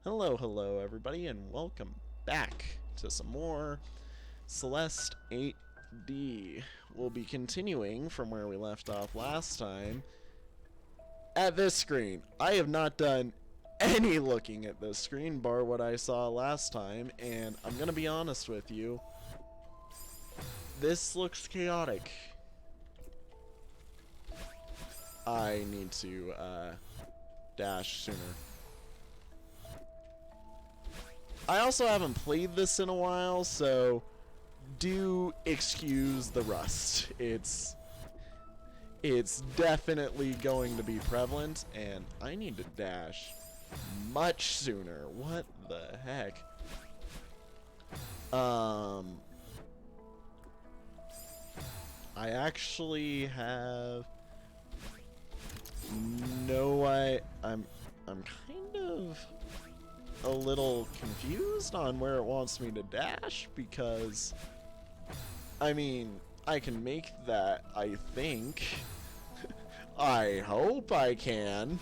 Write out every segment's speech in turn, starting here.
Hello everybody, and welcome back to some more Celeste 8D. We'll be continuing from where we left off last time at this screen. I have not done any looking at this screen, bar what I saw last time, and I'm gonna be honest with you, this looks chaotic. I need to dash sooner. I also haven't played this in a while, so do excuse the rust. It's definitely going to be prevalent, and I need to dash much sooner. What the heck? I actually have I'm kind of a little confused on where it wants me to dash, because I mean, I can make that, I think. I hope I can.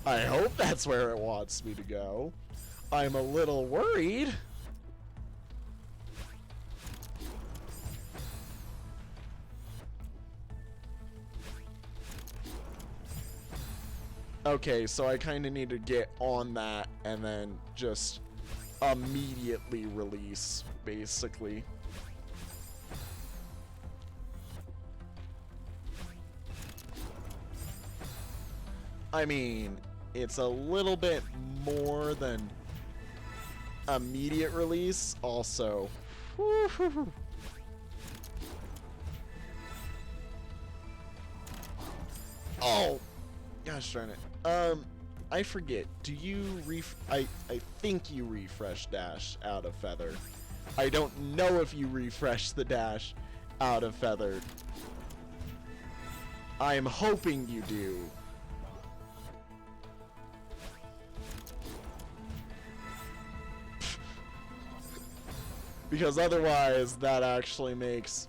I hope that's where it wants me to go. I'm a little worried. Okay, so I kind of need to get on that and then just immediately release, basically. I mean, it's a little bit more than immediate release, also. Oh! Gosh darn it. I forget. Do you I think you refresh dash out of feather. I don't know if you refresh the dash out of feather. I am hoping you do. Because otherwise, that actually makes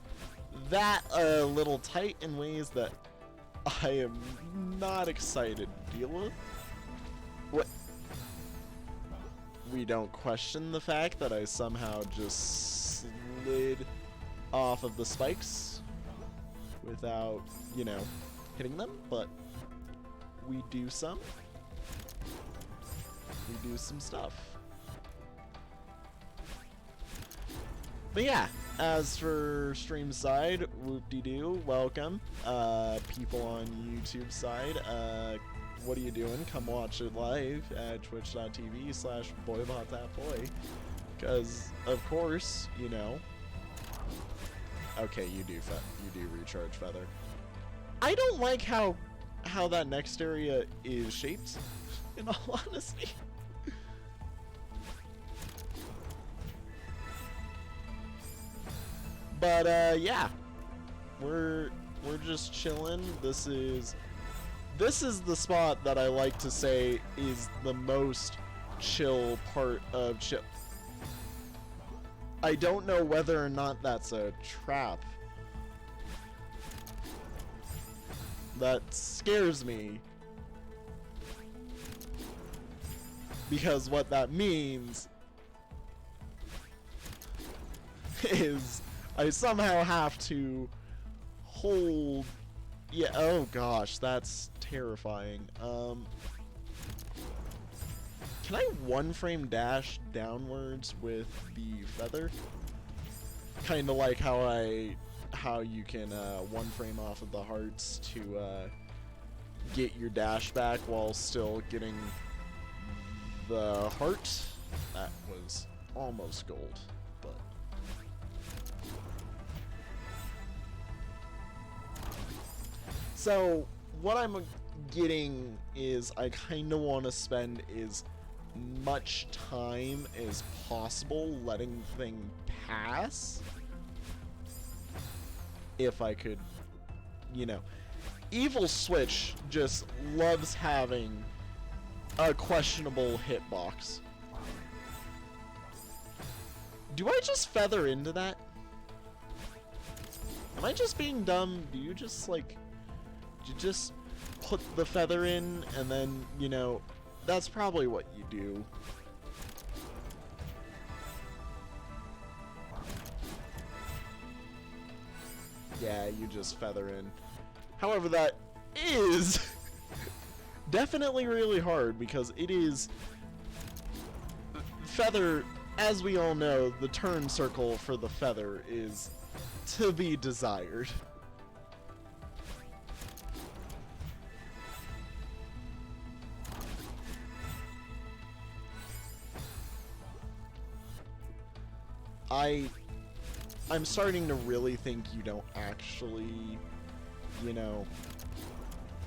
that a little tight in ways that I am not excited to deal with. What? We don't question the fact that I somehow just slid off of the spikes without, you know, hitting them, but we do some. We do some stuff. But yeah, as for stream side, whoop-de-doo, welcome. People on YouTube side, what are you doing? Come watch it live at twitch.tv/boybot.boy. Because, of course, you know. Okay, you do recharge feather. I don't like how that next area is shaped, in all honesty. But yeah, we're just chilling. This is the spot that I like to say is the most chill part of chill. I don't know whether or not that's a trap. That scares me, because what that means is I somehow have to hold... Yeah, oh gosh, that's terrifying. Can I one-frame dash downwards with the feather? Kinda like how you can one-frame off of the hearts to get your dash back while still getting the heart. That was almost gold, but... So, what I'm getting is I kind of want to spend as much time as possible letting things pass. If I could, you know. Evil Switch just loves having a questionable hitbox. Do I just feather into that? Am I just being dumb? Do you just put the feather in and then, you know, That's probably what you do. Yeah, you just feather in. However, that is definitely really hard because it is feather, as we all know, the turn circle for the feather is to be desired. I'm starting to really think you don't actually, you know,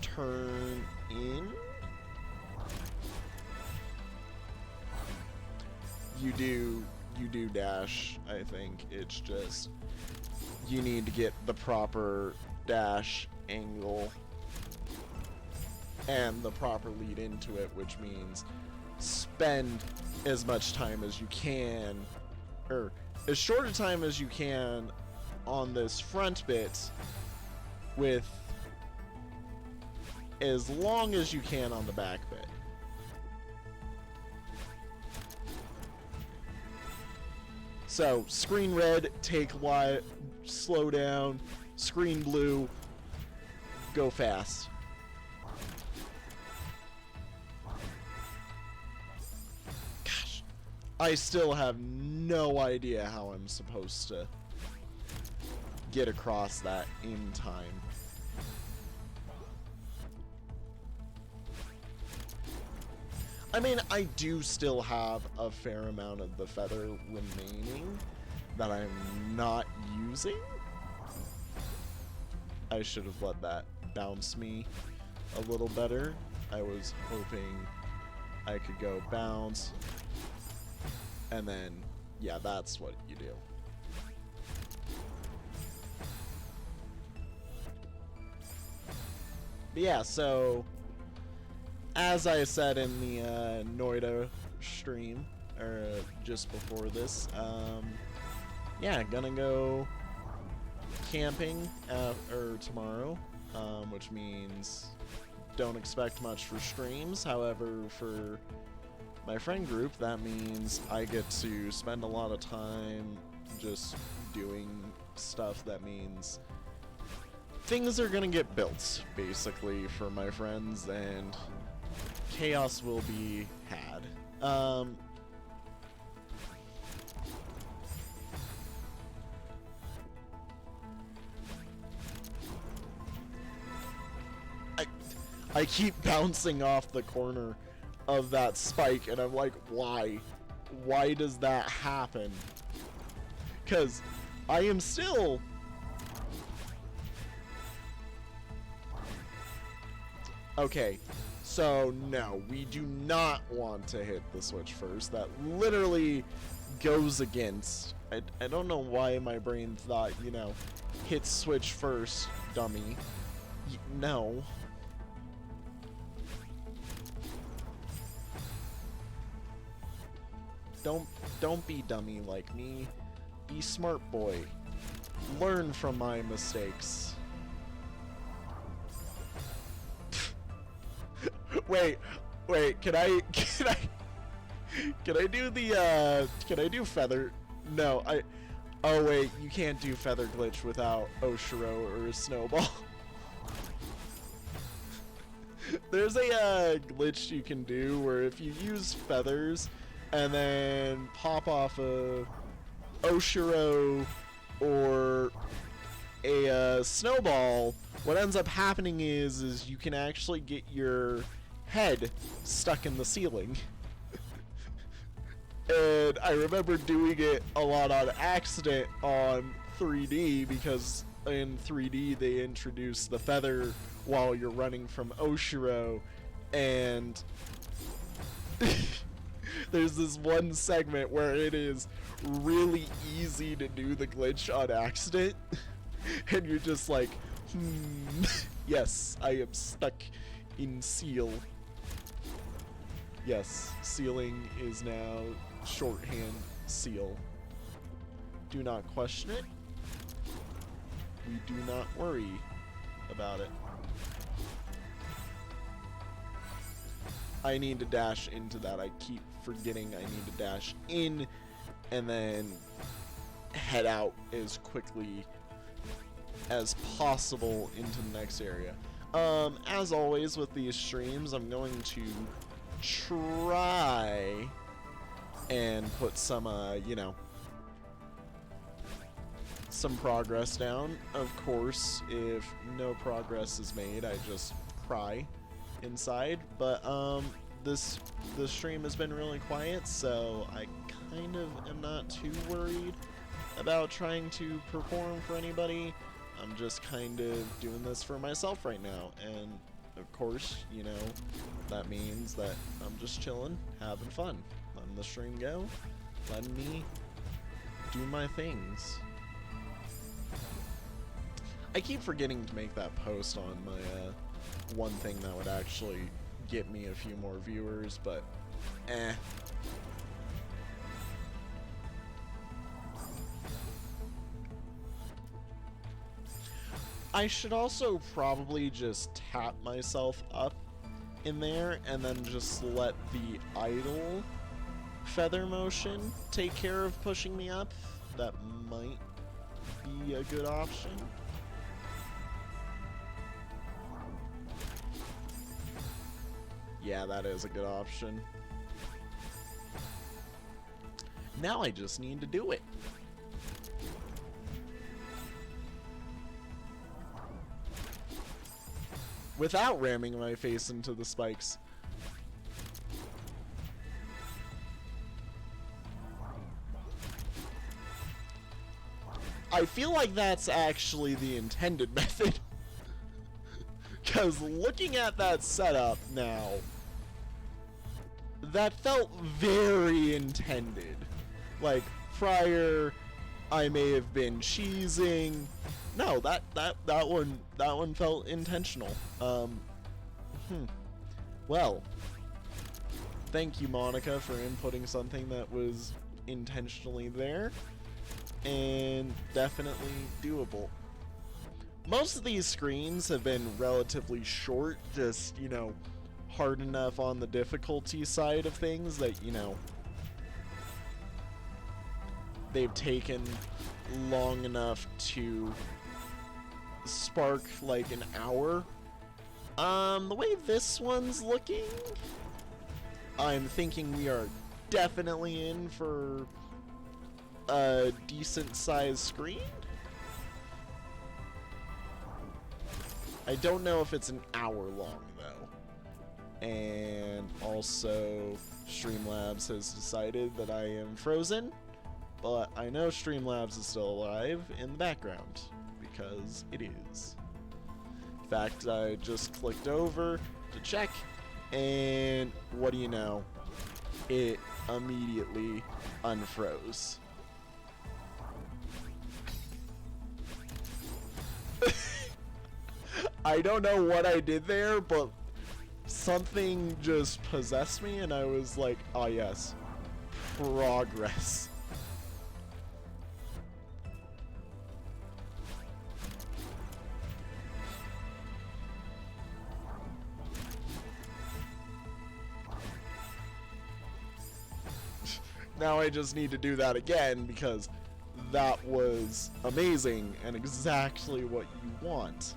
turn in. You do dash, I think. It's just you need to get the proper dash angle and the proper lead into it, which means spend as much time as you can, or as short a time as you can on this front bit with as long as you can on the back bit. So, screen red, take light, slow down, screen blue, go fast. Gosh, I still have no idea how I'm supposed to get across that in time. I mean, I do still have a fair amount of the feather remaining that I'm not using. I should have let that bounce me a little better. I was hoping I could go bounce, and then, yeah, that's what you do. But yeah, so as I said in the Noida stream, or just before this, yeah, gonna go camping tomorrow, which means don't expect much for streams. However, for my friend group, that means I get to spend a lot of time just doing stuff. That means things are gonna get built, basically, for my friends, and chaos will be had. I keep bouncing off the corner of that spike, and I'm like, why? Why does that happen? Because I am still... Okay, so no, we do not want to hit the switch first. That literally goes against... I don't know why my brain thought, you know, hit switch first, dummy. No. Don't be dummy like me. Be smart, boy. Learn from my mistakes. wait, can I do the can I do feather? No, oh wait, you can't do feather glitch without Oshiro or a snowball. There's a glitch you can do where if you use feathers and then pop off a Oshiro or a snowball, what ends up happening is you can actually get your head stuck in the ceiling. And I remember doing it a lot on accident on 3D, because in 3D they introduced the feather while you're running from Oshiro, and there's this one segment where it is really easy to do the glitch on accident, and you're just like, yes, I am stuck in seal. Yes, sealing is now shorthand seal. Do not question it. We do not worry about it. I need to dash into that. I keep forgetting I need to dash in and then head out as quickly as possible into the next area. As always with these streams, I'm going to try and put some, you know, some progress down. Of course, if no progress is made, I just cry inside. But this stream has been really quiet, so I kind of am not too worried about trying to perform for anybody. I'm just kind of doing this for myself right now, and of course, you know, that means that I'm just chilling, having fun, letting the stream go, letting me do my things. I keep forgetting to make that post on my one thing that would actually get me a few more viewers, but eh. I should also probably just tap myself up in there and then just let the idle feather motion take care of pushing me up. That might be a good option. Yeah, that is a good option. Now I just need to do it. Without ramming my face into the spikes. I feel like that's actually the intended method. Because looking at that setup now, that felt very intended. Like, prior, I may have been cheesing. No, that one felt intentional. Well, thank you, Monica, for inputting something that was intentionally there, and definitely doable. Most of these screens have been relatively short, just, you know, hard enough on the difficulty side of things that, you know, they've taken long enough to spark like an hour. The way this one's looking, I'm thinking we are definitely in for a decent sized screen. I don't know if it's an hour long though. And also Streamlabs has decided that I am frozen, but I know Streamlabs is still alive in the background because it is. In fact, I just clicked over to check, and what do you know? It immediately unfroze. I don't know what I did there, but something just possessed me, and I was like, oh yes, progress. Now I just need to do that again because that was amazing and exactly what you want.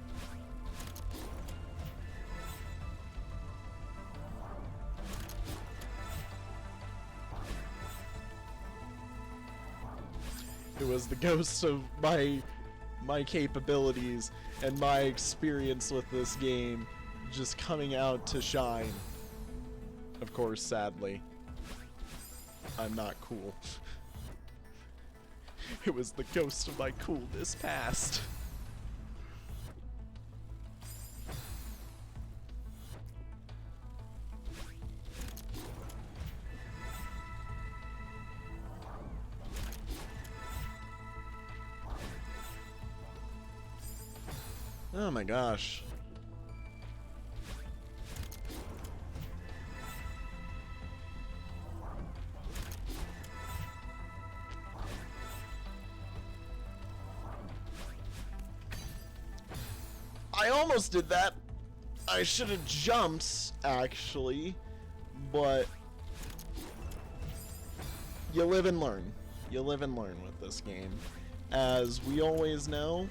It was the ghost of my capabilities and my experience with this game just coming out to shine. Of course, sadly, I'm not cool. It was the ghost of my coolness past. Oh my gosh. I almost did that. I should have jumped, actually, but you live and learn. You live and learn with this game. As we always know,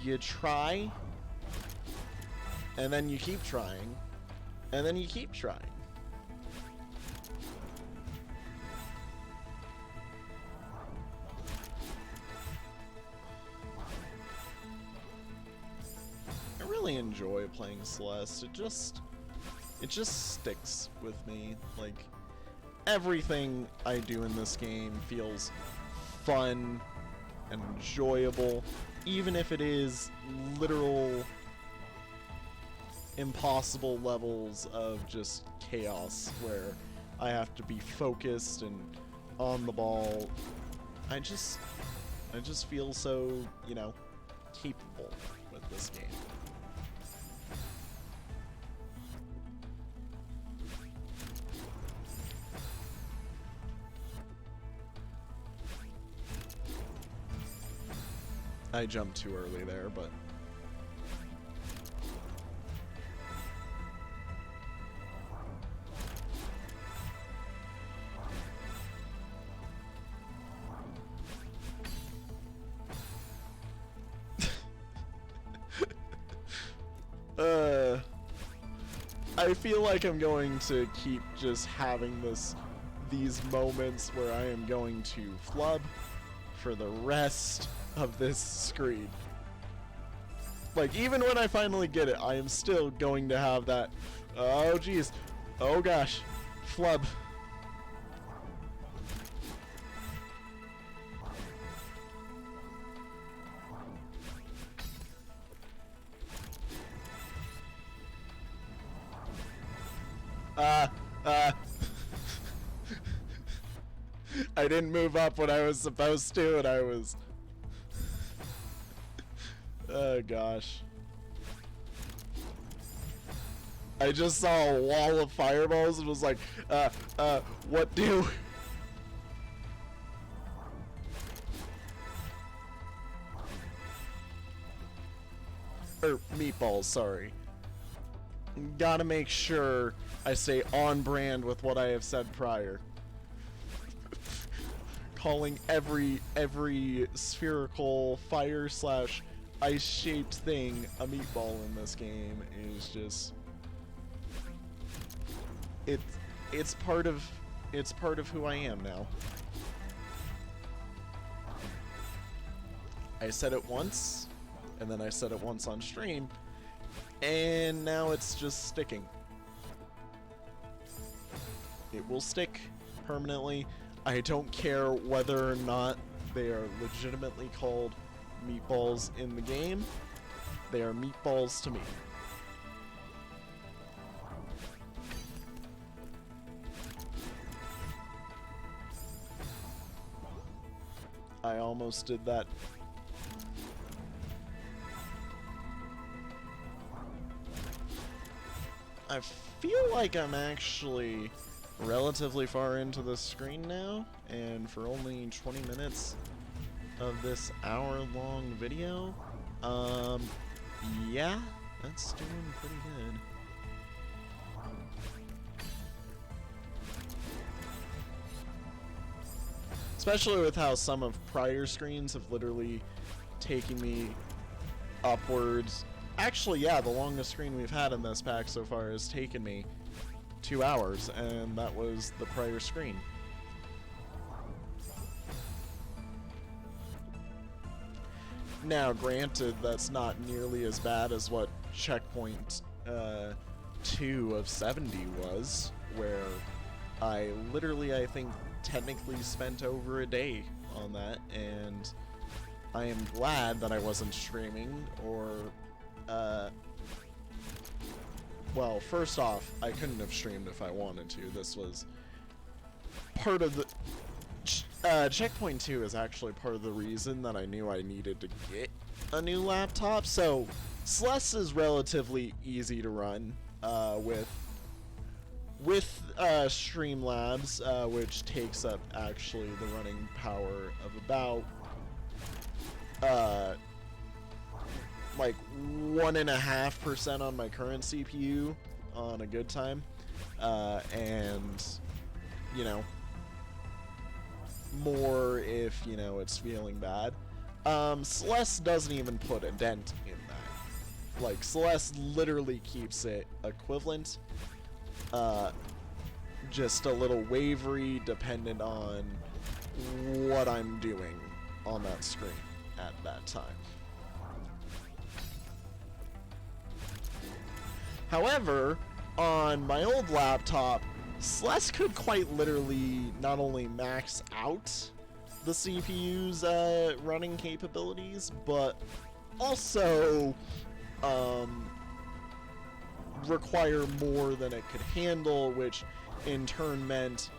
you try, and then you keep trying, and then you keep trying. I really enjoy playing Celeste. It just sticks with me. Like, everything I do in this game feels fun and enjoyable, even if it is literal impossible levels of just chaos where I have to be focused and on the ball. I just feel so, you know, capable with this game. I jumped too early there, but I feel like I'm going to keep just having these moments where I am going to flub for the rest of this screen. Like, even when I finally get it, I am still going to have that, oh geez, oh gosh, flub. I didn't move up when I was supposed to, and I was... Oh gosh. I just saw a wall of fireballs and was like, what do? Or meatballs, sorry. Gotta make sure I stay on brand with what I have said prior. Calling every spherical fire slash ice shaped thing a meatball in this game is just it's part of who I am now. I said it once, and then I said it once on stream, and now it's just sticking. It will stick permanently. I don't care whether or not they are legitimately called meatballs in the game. They are meatballs to me. I almost did that. I feel like I'm actually relatively far into the screen now, and for only 20 minutes of this hour-long video, yeah, that's doing pretty good. Especially with how some of prior screens have literally taken me upwards. Actually, yeah, the longest screen we've had in this pack so far has taken me 2 hours, and that was the prior screen. Now, granted, that's not nearly as bad as what checkpoint 2 of 70 was, where I literally, I think, technically spent over a day on that, and I am glad that I wasn't streaming, or, well, first off, I couldn't have streamed if I wanted to. This was part of the... Checkpoint 2 is actually part of the reason that I knew I needed to get a new laptop. So, Celeste is relatively easy to run with Streamlabs, which takes up actually the running power of about like 1.5% on my current CPU on a good time. and, you know, more if, you know, it's feeling bad. Celeste doesn't even put a dent in that. Like, Celeste literally keeps it equivalent, just a little wavery dependent on what I'm doing on that screen at that time. However, on my old laptop, Celeste could quite literally not only max out the CPU's running capabilities, but also require more than it could handle, which in turn meant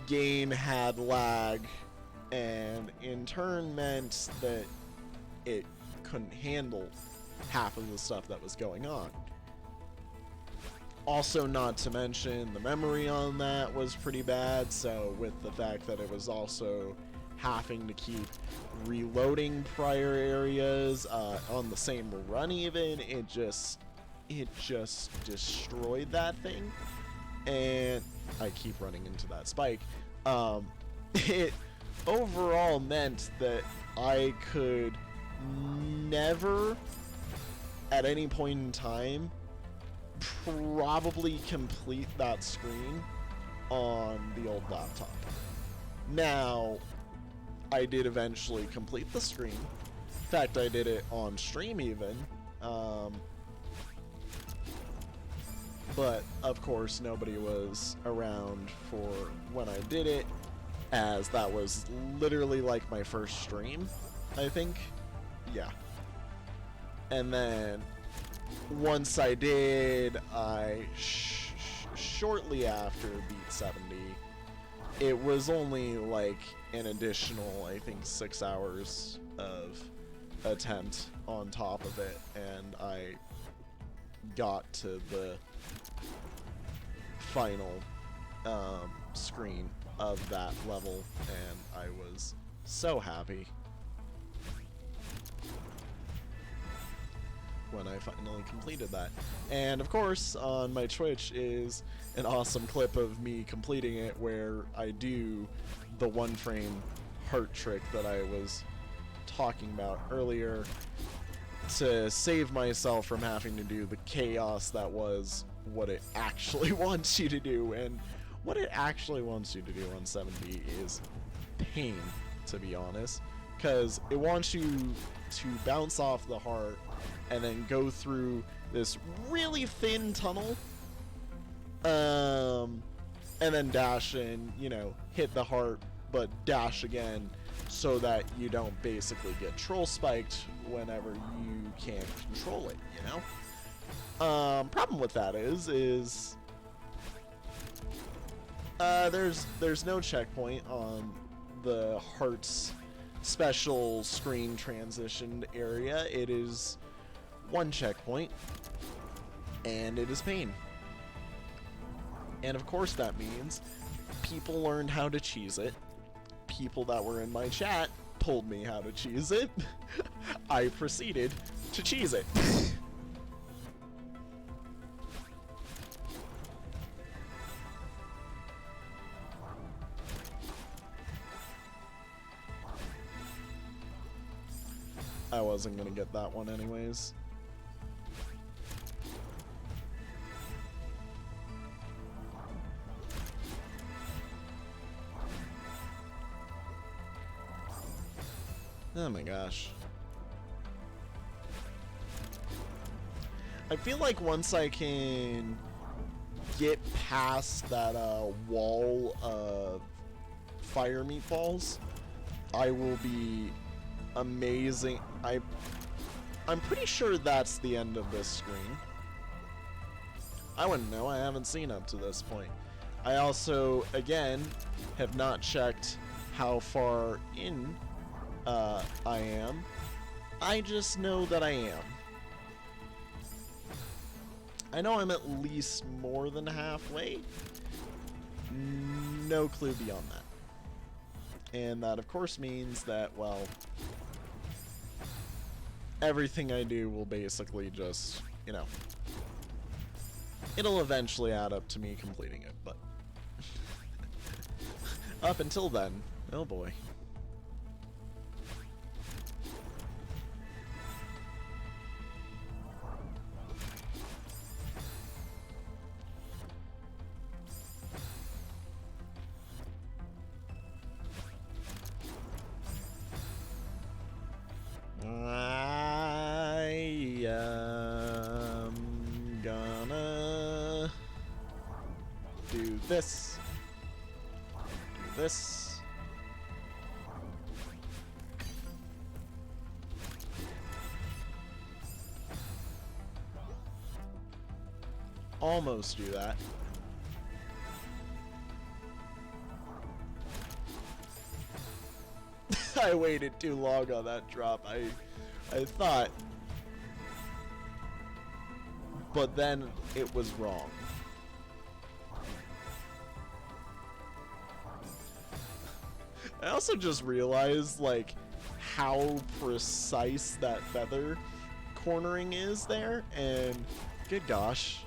game had lag, and in turn meant that it couldn't handle half of the stuff that was going on. Also, not to mention, the memory on that was pretty bad, so with the fact that it was also having to keep reloading prior areas on the same run even, it just destroyed that thing. And I keep running into that spike. It overall meant that I could never, at any point in time, probably complete that screen on the old laptop. Now, I did eventually complete the screen. In fact, I did it on stream even. But, of course, nobody was around for when I did it, as that was literally like my first stream, I think. Yeah. And then once I did, I shortly after beat 70, it was only like an additional, I think, 6 hours of attempt on top of it, and I got to the final screen of that level, and I was so happy when I finally completed that. And of course, on my Twitch is an awesome clip of me completing it where I do the one frame heart trick that I was talking about earlier to save myself from having to do the chaos that was what it actually wants you to do. And what it actually wants you to do on 7B is pain, to be honest, because it wants you to bounce off the heart and then go through this really thin tunnel, and then dash in, you know, hit the heart, but dash again, so that you don't basically get troll spiked whenever you can't control it, you know? Problem with that is there's no checkpoint on the heart's special screen transitioned area. It is one checkpoint, and it is pain. And of course that means people learned how to cheese it. People that were in my chat told me how to cheese it. I proceeded to cheese it. I wasn't gonna get that one anyways. Oh my gosh. I feel like once I can get past that wall of fire meatballs, I will be amazing. I'm pretty sure that's the end of this screen. I wouldn't know. I haven't seen up to this point. I also, again, have not checked how far in I am. I just know that I am. I know I'm at least more than halfway. No clue beyond that. And that, of course, means that, well, everything I do will basically just, you know, It'll eventually add up to me completing it, but up until then, oh boy. I am gonna do this. Do this. Almost do that. I waited too long on that drop. I thought, but then it was wrong. I also just realized, like, how precise that feather cornering is there, and good gosh.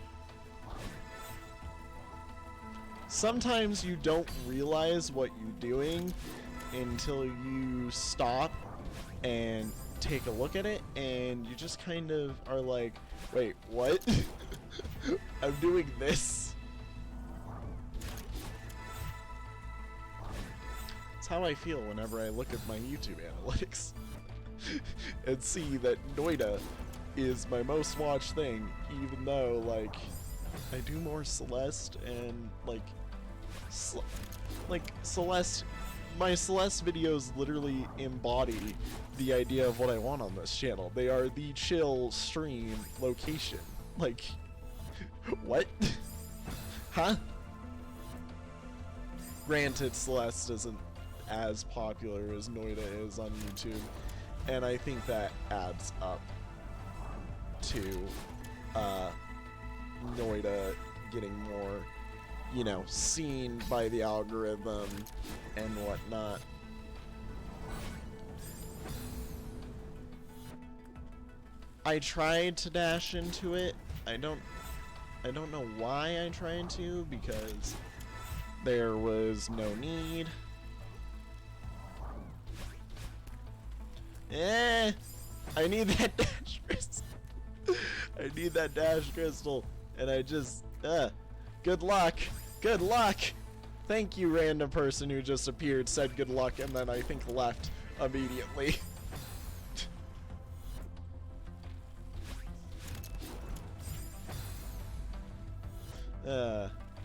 Sometimes you don't realize what you're doing until you stop and take a look at it, and you just kind of are like, wait, what? I'm doing this. That's how I feel whenever I look at my YouTube analytics and see that Noida is my most watched thing, even though, like, I do more Celeste, and, like Celeste, my Celeste videos literally embody the idea of what I want on this channel. They are the chill stream location. Like, what? Huh? Granted, Celeste isn't as popular as Noida is on YouTube, and I think that adds up to Noida getting more, you know, seen by the algorithm and whatnot. I tried to dash into it. I don't know why I tried to, because there was no need. I need that dash crystal. I need that dash crystal, and I just, good luck. Good luck. Thank you, random person who just appeared, said good luck, and then I think left immediately.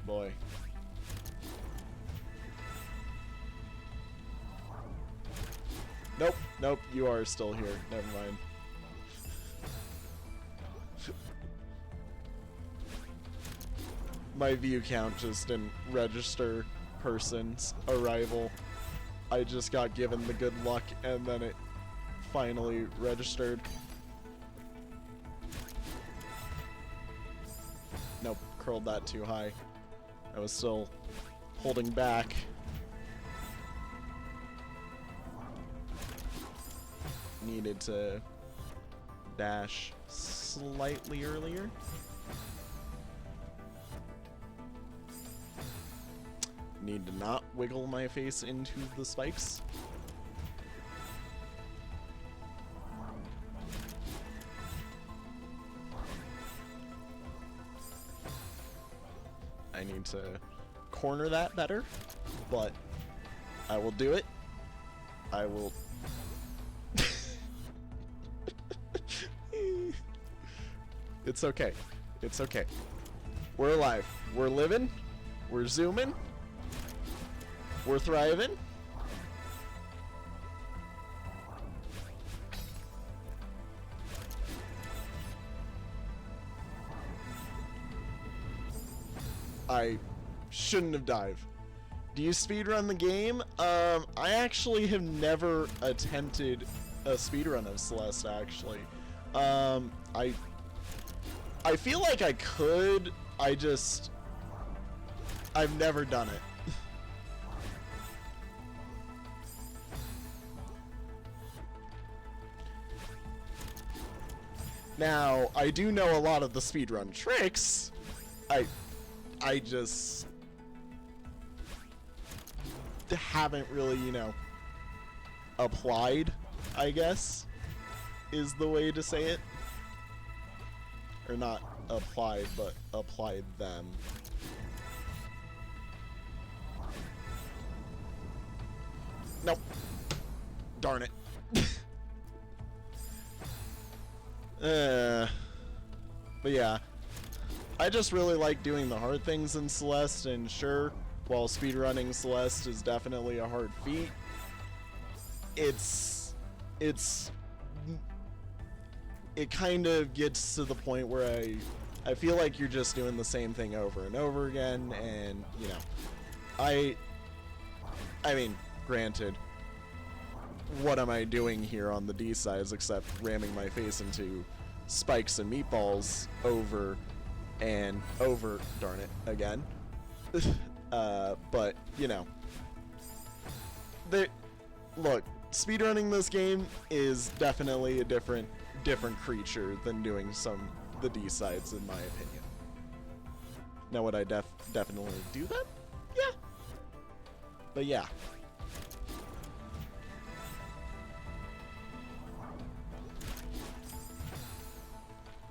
Boy. Nope, nope, you are still here. Never mind. My view count just didn't register person's arrival. I just got given the good luck, and then it finally registered. Nope, curled that too high. I was still holding back. Needed to dash slightly earlier. Need to not wiggle my face into the spikes. I need to corner that better, but I will do it. I will. It's okay. It's okay. We're alive. We're living. We're zooming. We're thriving. I shouldn't have dived. Do you speedrun the game? I actually have never attempted a speedrun of Celeste, actually. I feel like I could, I've never done it. Now, I do know a lot of the speedrun tricks. I just haven't really, you know, applied, I guess, is the way to say it. Or not applied, but applied them. Nope. Darn it. But yeah, I just really like doing the hard things in Celeste, and sure, while speedrunning Celeste is definitely a hard feat, it kind of gets to the point where I feel like you're just doing the same thing over and over again, and, you know, I mean, granted, what am I doing here on the D sides except ramming my face into spikes and meatballs over and over, darn it, again. But, you know, look, speedrunning this game is definitely a different creature than doing the D sides, in my opinion. Now, would I definitely do them? Yeah. But yeah.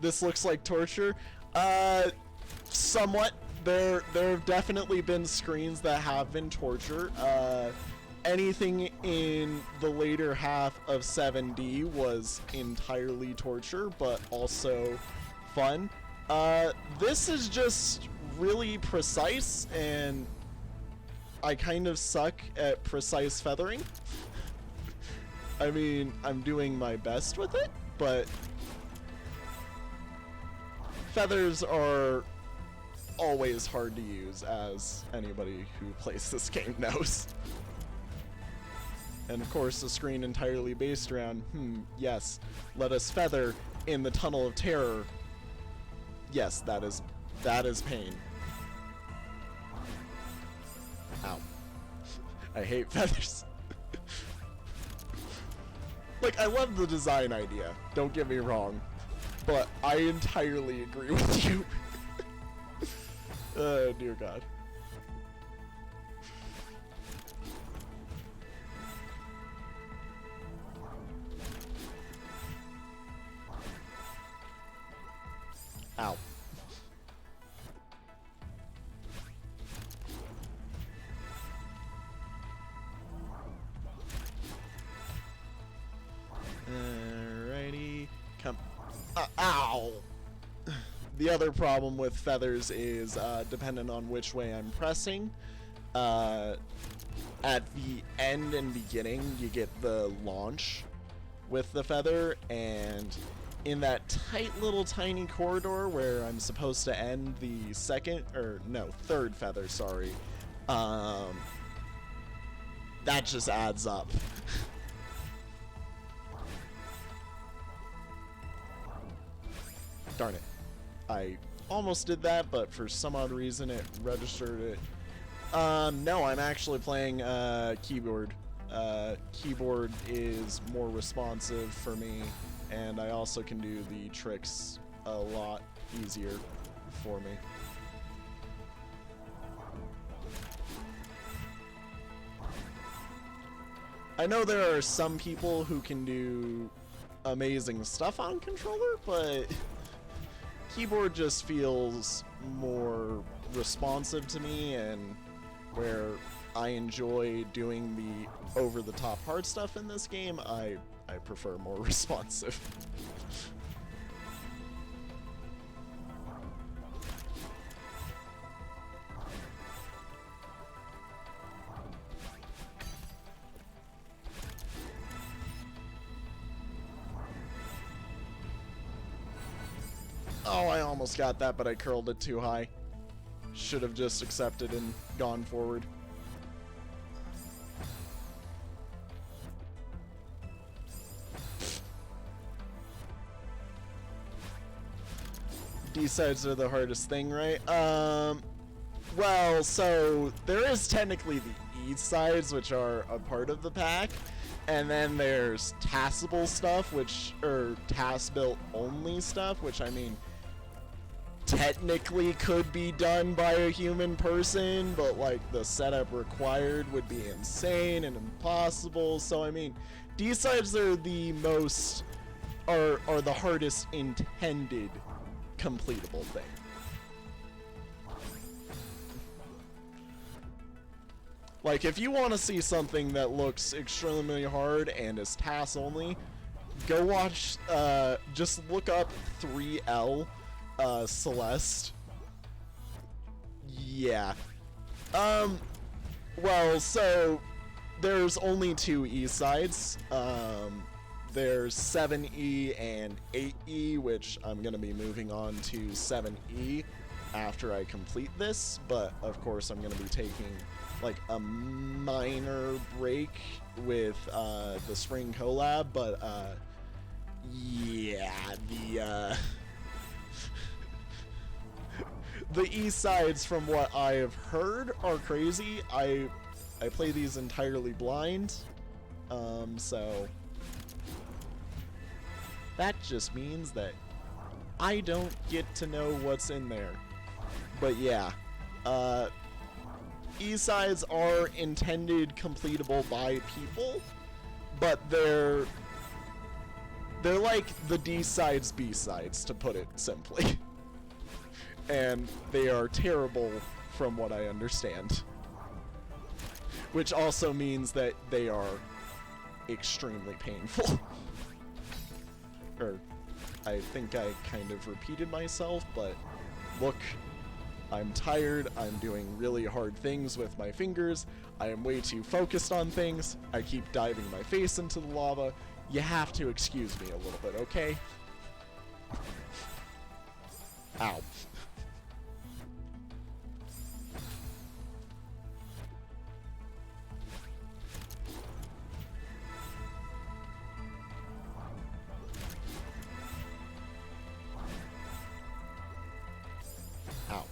This looks like torture. Somewhat. There have definitely been screens that have been torture. Anything in the later half of 7D was entirely torture, but also fun. This is just really precise, and I kind of suck at precise feathering. I mean, I'm doing my best with it, but feathers are always hard to use, as anybody who plays this game knows. And of course, a screen entirely based around, yes, let us feather in the Tunnel of Terror. Yes, that is pain. Ow. I hate feathers. Like, I love the design idea, don't get me wrong, but I entirely agree with you. Oh, dear God. Ow. Alrighty. Come. Ow! The other problem with feathers is, dependent on which way I'm pressing, at the end and beginning, you get the launch with the feather, and in that tight little tiny corridor where I'm supposed to end the third feather, sorry, that just adds up. Darn it. I almost did that, but for some odd reason it registered it. No, I'm actually playing keyboard. Keyboard is more responsive for me, and I also can do the tricks a lot easier for me. I know there are some people who can do amazing stuff on controller, but keyboard just feels more responsive to me, and where I enjoy doing the over-the-top hard stuff in this game, I prefer more responsive. Oh, I almost got that, but I curled it too high. Should have just accepted and gone forward. D-sides are the hardest thing, right? Well, so there is technically the E-sides, which are a part of the pack, and then there's taskable stuff, or task-built only stuff, which, I mean, technically could be done by a human person, but like the setup required would be insane and impossible. So I mean, D-sides are the most are the hardest intended completable thing. Like, if you want to see something that looks extremely hard and is TAS only, go watch, just look up 3L, Celeste. Yeah. Well, so, there's only 2 E-sides. There's 7E and 8E, which I'm going to be moving on to 7E after I complete this, but of course I'm going to be taking like a minor break with the spring collab, but yeah, the E-sides, from what I have heard, are crazy. I play these entirely blind, so that just means that I don't get to know what's in there. But yeah, E-sides are intended completable by people, but they're like the D-sides B-sides, to put it simply. And they are terrible from what I understand. Which also means that they are extremely painful. Or, I think I kind of repeated myself, but look, I'm tired, I'm doing really hard things with my fingers, I am way too focused on things, I keep diving my face into the lava. You have to excuse me a little bit, okay? Ow. Ow.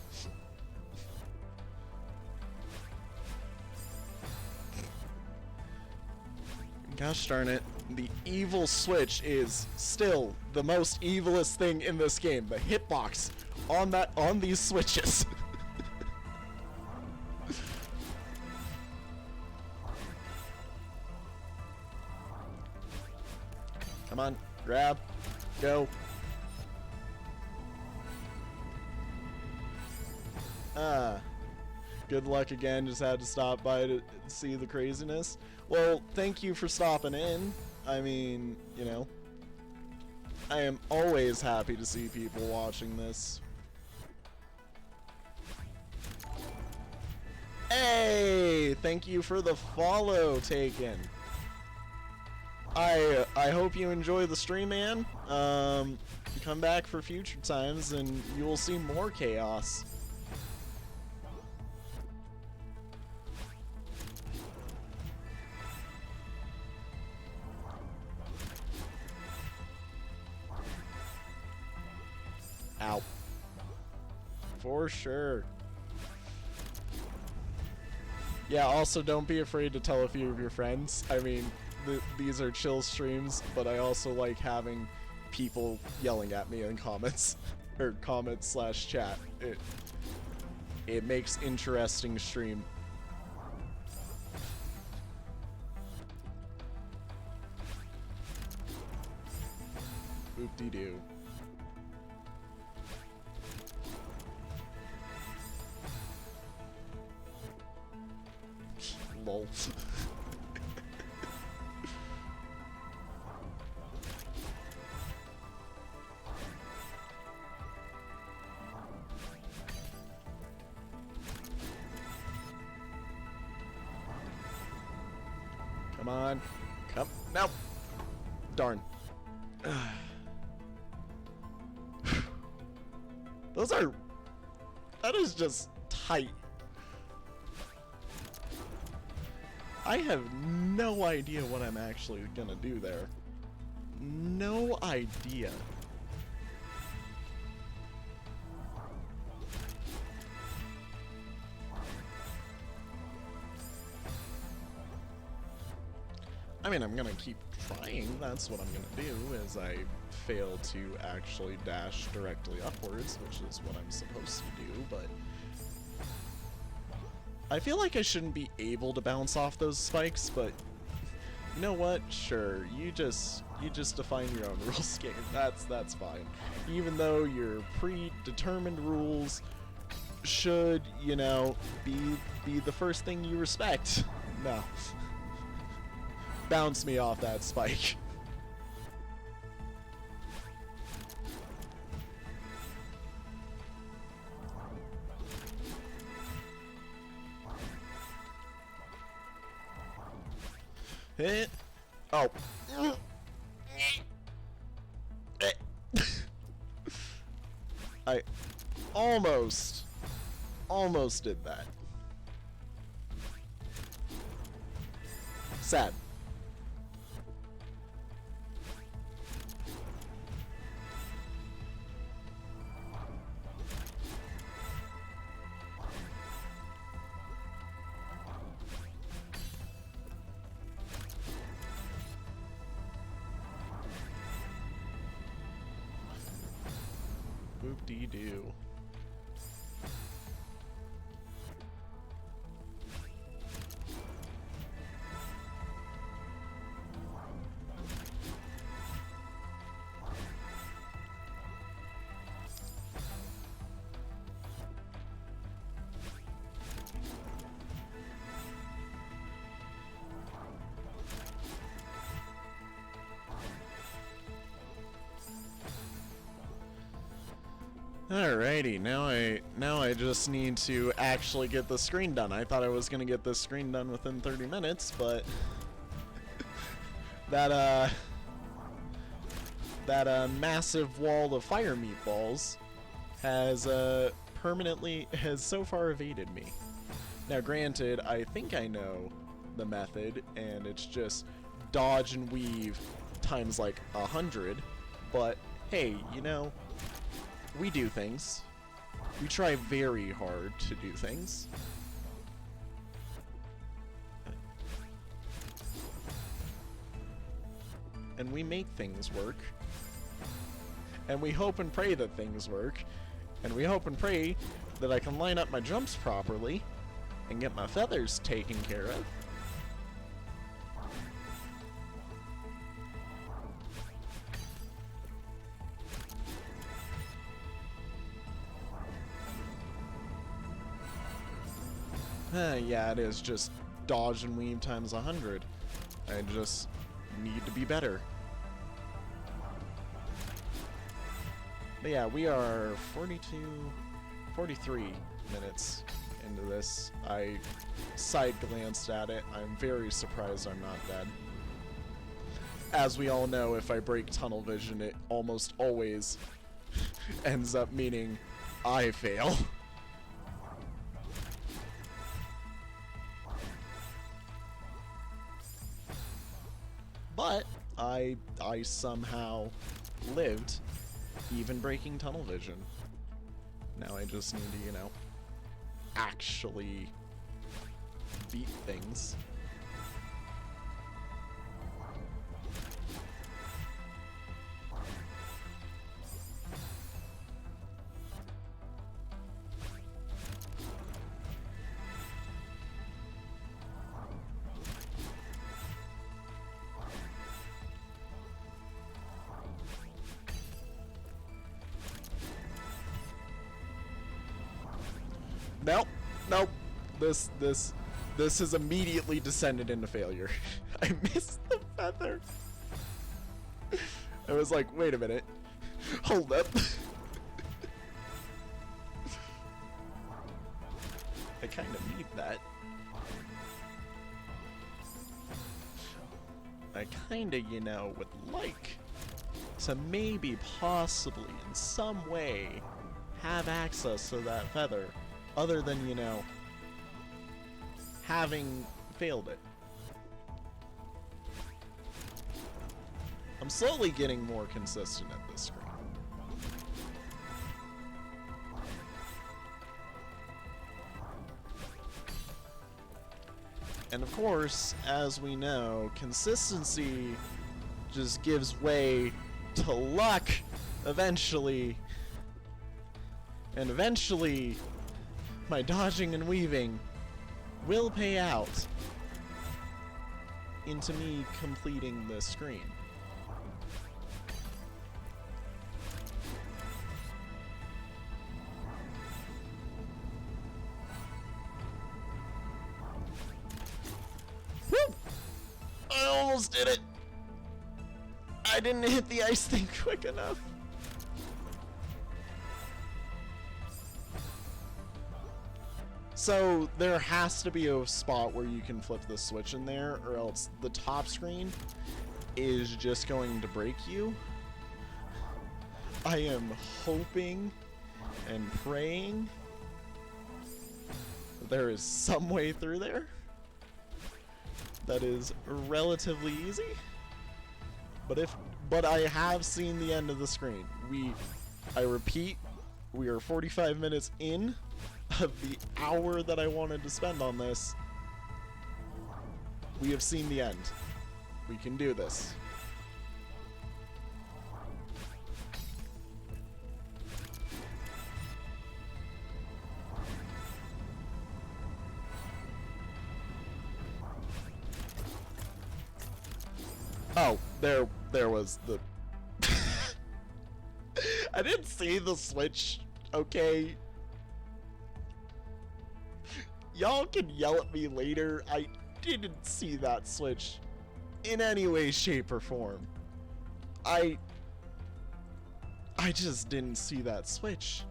Gosh darn it. The evil switch is still the most evilest thing in this game. The hitbox on these switches. Come on, grab, go. Good luck again, just had to stop by to see the craziness. Well, thank you for stopping in. I mean, you know, I am always happy to see people watching this. Hey, thank you for the follow taken. I hope you enjoy the stream, man. Come back for future times and you will see more chaos. Ow. For sure. Yeah, also don't be afraid to tell a few of your friends. I mean, these are chill streams, but I also like having people yelling at me in comments, or comments/chat. It makes interesting stream. Oop-de-doo. Lol. Come on. Come. No. Darn. Those are... That is just tight. I have no idea what I'm actually gonna do there. No idea. I mean, I'm gonna keep trying. That's what I'm gonna do, is I fail to actually dash directly upwards, which is what I'm supposed to do, but I feel like I shouldn't be able to bounce off those spikes, but you know what? Sure, you just define your own rules game. That's fine. Even though your predetermined rules should, you know, be the first thing you respect. No. Bounce me off that spike. Hit. Oh. I almost did that. Sad. Boop-dee-doo. Alrighty, now I just need to actually get the screen done. I thought I was gonna get this screen done within 30 minutes, but that massive wall of fire meatballs has so far evaded me. Now granted, I think I know the method, and it's just dodge and weave times like 100, but hey, you know, we do things. We try very hard to do things. And we make things work. And we hope and pray that things work. And we hope and pray that I can line up my jumps properly and get my feathers taken care of. Yeah, it is just dodge and weave times 100. I just need to be better. But yeah, we are 43 minutes into this. I side glanced at it. I'm very surprised I'm not dead. As we all know, if I break tunnel vision, it almost always ends up meaning I fail. But I somehow lived, even breaking tunnel vision. Now I just need to, you know, actually beat things. Nope. This has immediately descended into failure. I missed the feather. I was like, wait a minute. Hold up. I kind of need that. I kind of, you know, would like to maybe possibly in some way have access to that feather. Other than, you know, having failed it. I'm slowly getting more consistent at this screen. And of course, as we know, consistency just gives way to luck eventually. And eventually, my dodging and weaving will pay out into me completing the screen. Woo! I almost did it! I didn't hit the ice thing quick enough. So there has to be a spot where you can flip the switch in there, or else the top screen is just going to break you. I am hoping and praying that there is some way through there that is relatively easy. But I have seen the end of the screen. I repeat, we are 45 minutes in of the hour that I wanted to spend on this. We have seen the end. We can do this. Oh, there was the I didn't see the switch, okay? Y'all can yell at me later. I didn't see that switch in any way, shape, or form. I just didn't see that switch.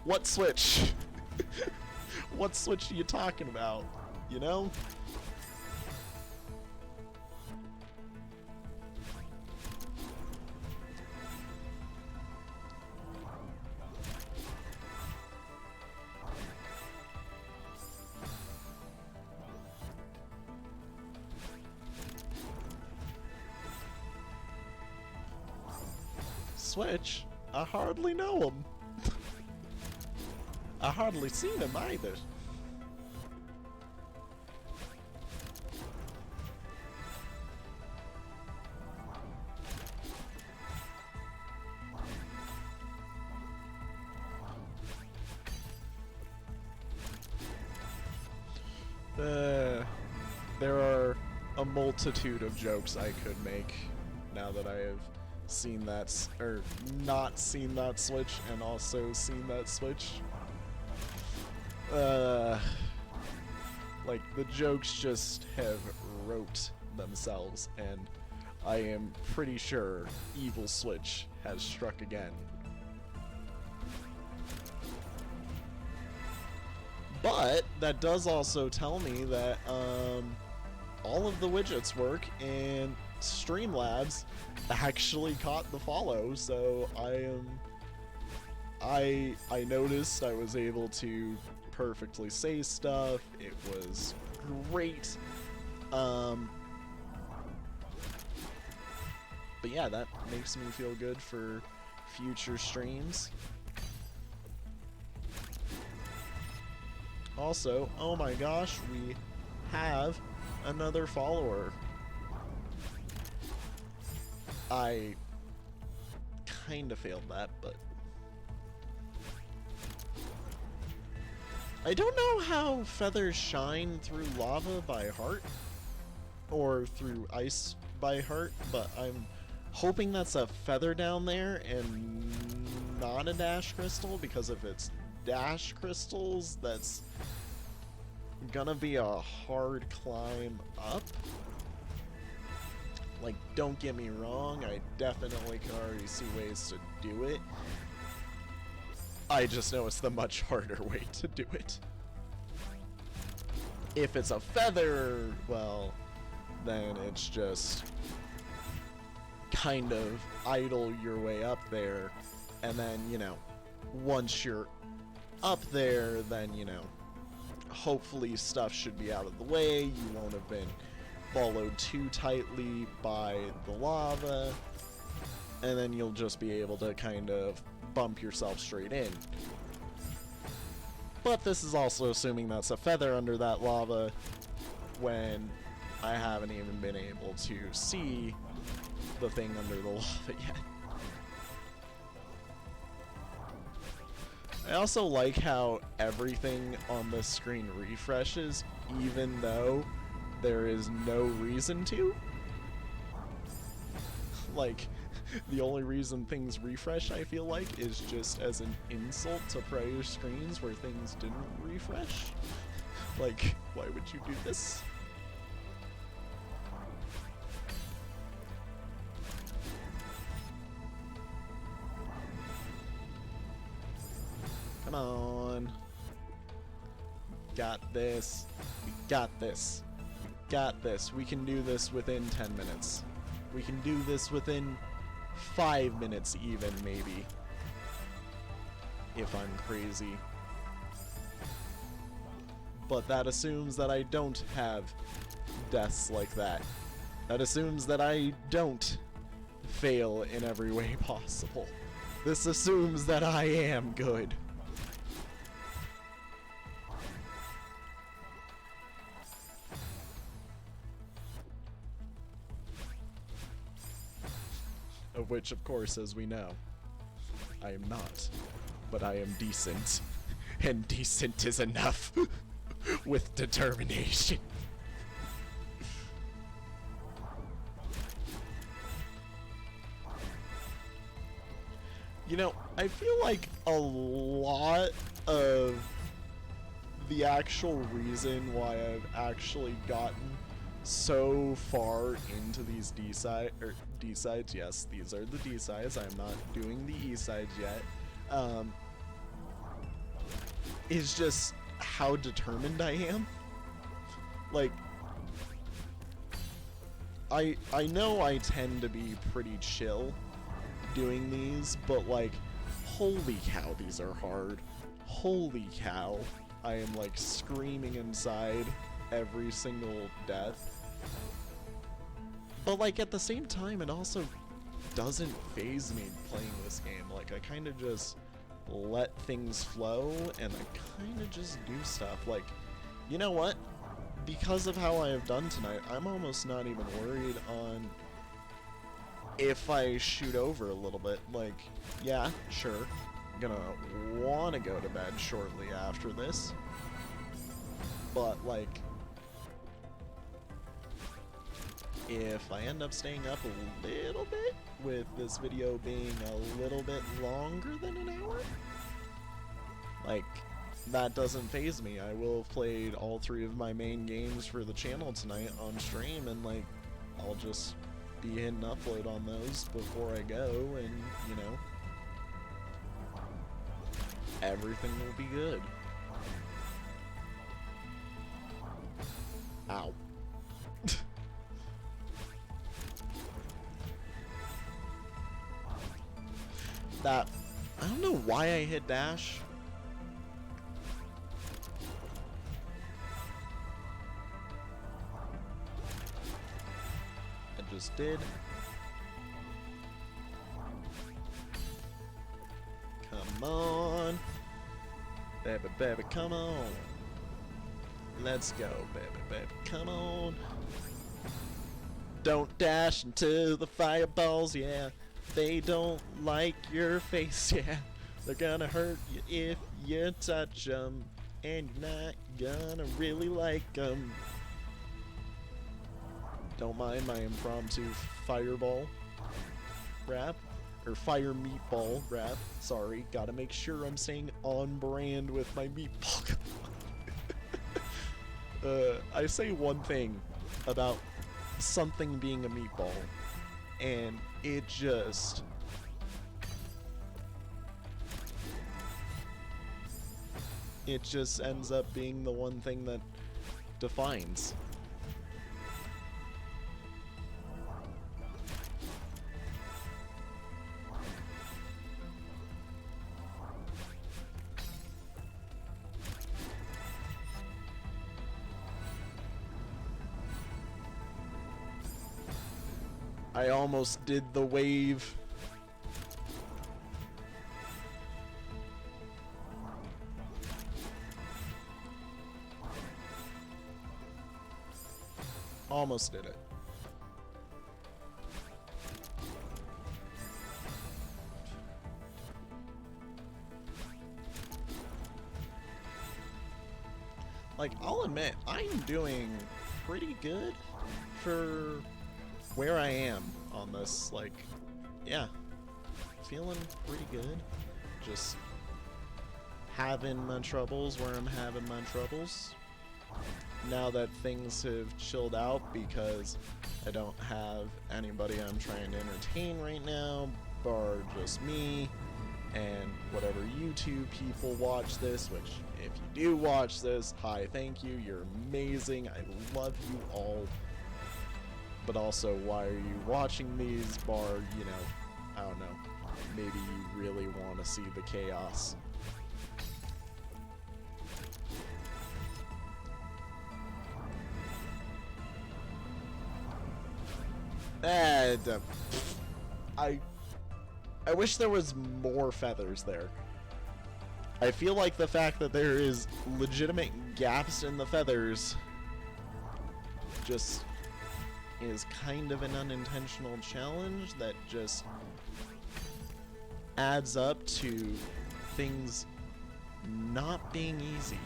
What switch? What switch are you talking about? You know? Switch? I hardly know him. I hardly seen him either. There are a multitude of jokes I could make now that I have seen that, or not seen that switch, and also seen that switch. Like, the jokes just have wrote themselves, and I am pretty sure Evil Switch has struck again. But that does also tell me that all of the widgets work, and Streamlabs actually caught the follow, so I noticed I was able to perfectly say stuff. It was great. But yeah, that makes me feel good for future streams. Also, oh my gosh, we have another follower. I kinda failed that, but I don't know how feathers shine through lava by heart, or through ice by heart, but I'm hoping that's a feather down there and not a dash crystal, because if it's dash crystals, that's gonna be a hard climb up. Like, don't get me wrong, I definitely can already see ways to do it. I just know it's the much harder way to do it. If it's a feather, well, then it's just kind of idle your way up there, and then, you know, once you're up there, then, you know, hopefully stuff should be out of the way, you won't have been followed too tightly by the lava, and then you'll just be able to kind of bump yourself straight in. But this is also assuming that's a feather under that lava, when I haven't even been able to see the thing under the lava yet. I also like how everything on the screen refreshes, even though there is no reason to. Like, the only reason things refresh, I feel like, is just as an insult to prior screens where things didn't refresh. Like, why would you do this? Come on. Got this. We got this. We got this. We can do this within 10 minutes. We can do this within 5 minutes even, maybe. If I'm crazy. But that assumes that I don't have deaths like that. That assumes that I don't fail in every way possible. This assumes that I am good. Of which, of course, as we know, I am not. But I am decent. And decent is enough. With determination. You know, I feel like a lot of the actual reason why I've actually gotten so far into these D-sides, yes, these are the D-sides, I'm not doing the E-sides yet, is just how determined I am. Like, I know I tend to be pretty chill doing these, but like, holy cow, these are hard. Holy cow. I am like screaming inside every single death. But like at the same time, it also doesn't faze me playing this game. Like I kind of just let things flow and I kind of just do stuff. Like, you know what? Because of how I have done tonight, I'm almost not even worried on if I shoot over a little bit. Like, yeah, sure. I'm gonna want to go to bed shortly after this. But like, if I end up staying up a little bit, with this video being a little bit longer than an hour, like, that doesn't faze me. I will have played all 3 of my main games for the channel tonight on stream, and like, I'll just be hitting upload on those before I go, and, you know, everything will be good. Ow. That, I don't know why I hit dash. I just did. Come on. Baby, baby, come on. Let's go, baby, baby, come on. Don't dash into the fireballs, yeah. They don't like your face, yeah. They're gonna hurt you if you touch them, and you're not gonna really like them. Don't mind my impromptu fireball rap, or fire meatball rap. Sorry, gotta make sure I'm staying on brand with my meatball. I say one thing about something being a meatball, and it just ends up being the one thing that defines. I almost did the wave. Almost did it. Like, I'll admit, I'm doing pretty good for where I am on this. Like, yeah, feeling pretty good. Just having my troubles where I'm having my troubles. Now that things have chilled out because I don't have anybody I'm trying to entertain right now, bar just me and whatever YouTube people watch this, which if you do watch this, hi, thank you, you're amazing, I love you all. But also, why are you watching these, bar, you know, I don't know, maybe you really want to see the chaos. I wish there was more feathers there. I feel like the fact that there is legitimate gaps in the feathers just is kind of an unintentional challenge that just adds up to things not being easy.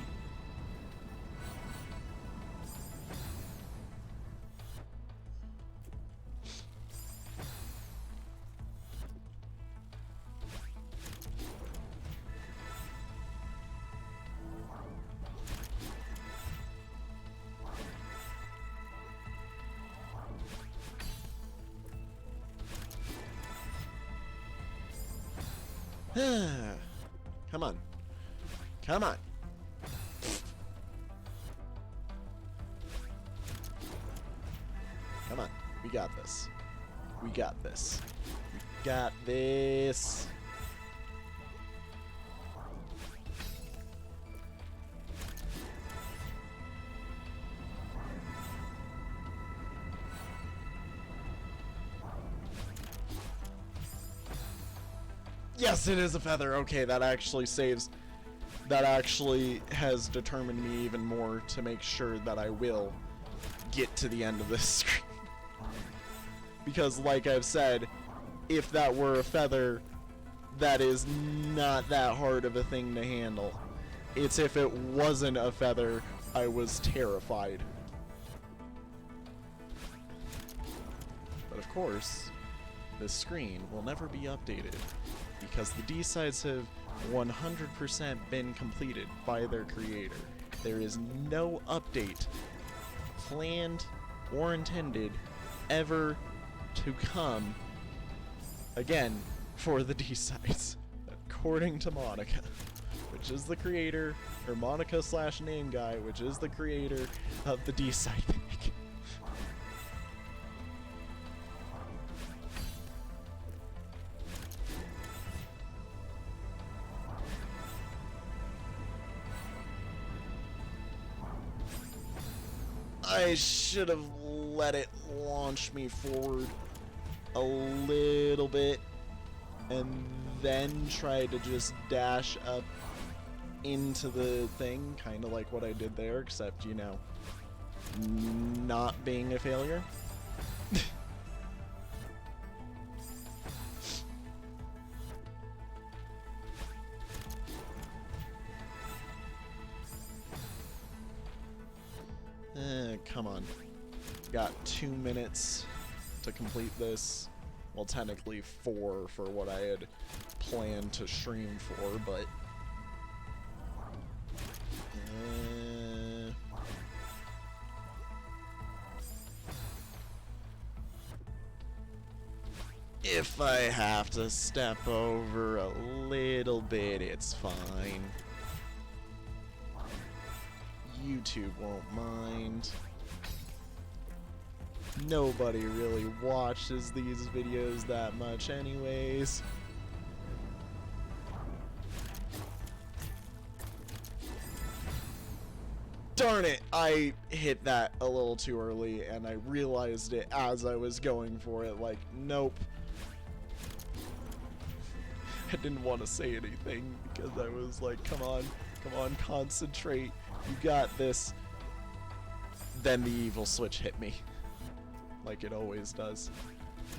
Come on. Come on. Come on. We got this. We got this. We got this. Yes, it is a feather. Okay, that actually saves. That actually has determined me even more to make sure that I will get to the end of this screen. Because, like I've said, if that were a feather, that is not that hard of a thing to handle. It's if it wasn't a feather, I was terrified. But of course, this screen will never be updated, because the D-sides have 100% been completed by their creator. There is no update planned or intended ever to come again for the D-sides, according to Monica, which is the creator, or Monica/name guy, which is the creator of the D-side pack. I should have let it launch me forward a little bit and then try to just dash up into the thing, kind of like what I did there, except, you know, not being a failure. Come on. Got 2 minutes to complete this. Well, technically 4 for what I had planned to stream for, but... if I have to step over a little bit, it's fine. YouTube won't mind. Nobody really watches these videos that much anyways. Darn it, I hit that a little too early and I realized it as I was going for it, like, nope. I didn't want to say anything because I was like, come on, concentrate. You got this. Then the evil switch hit me. like it always does.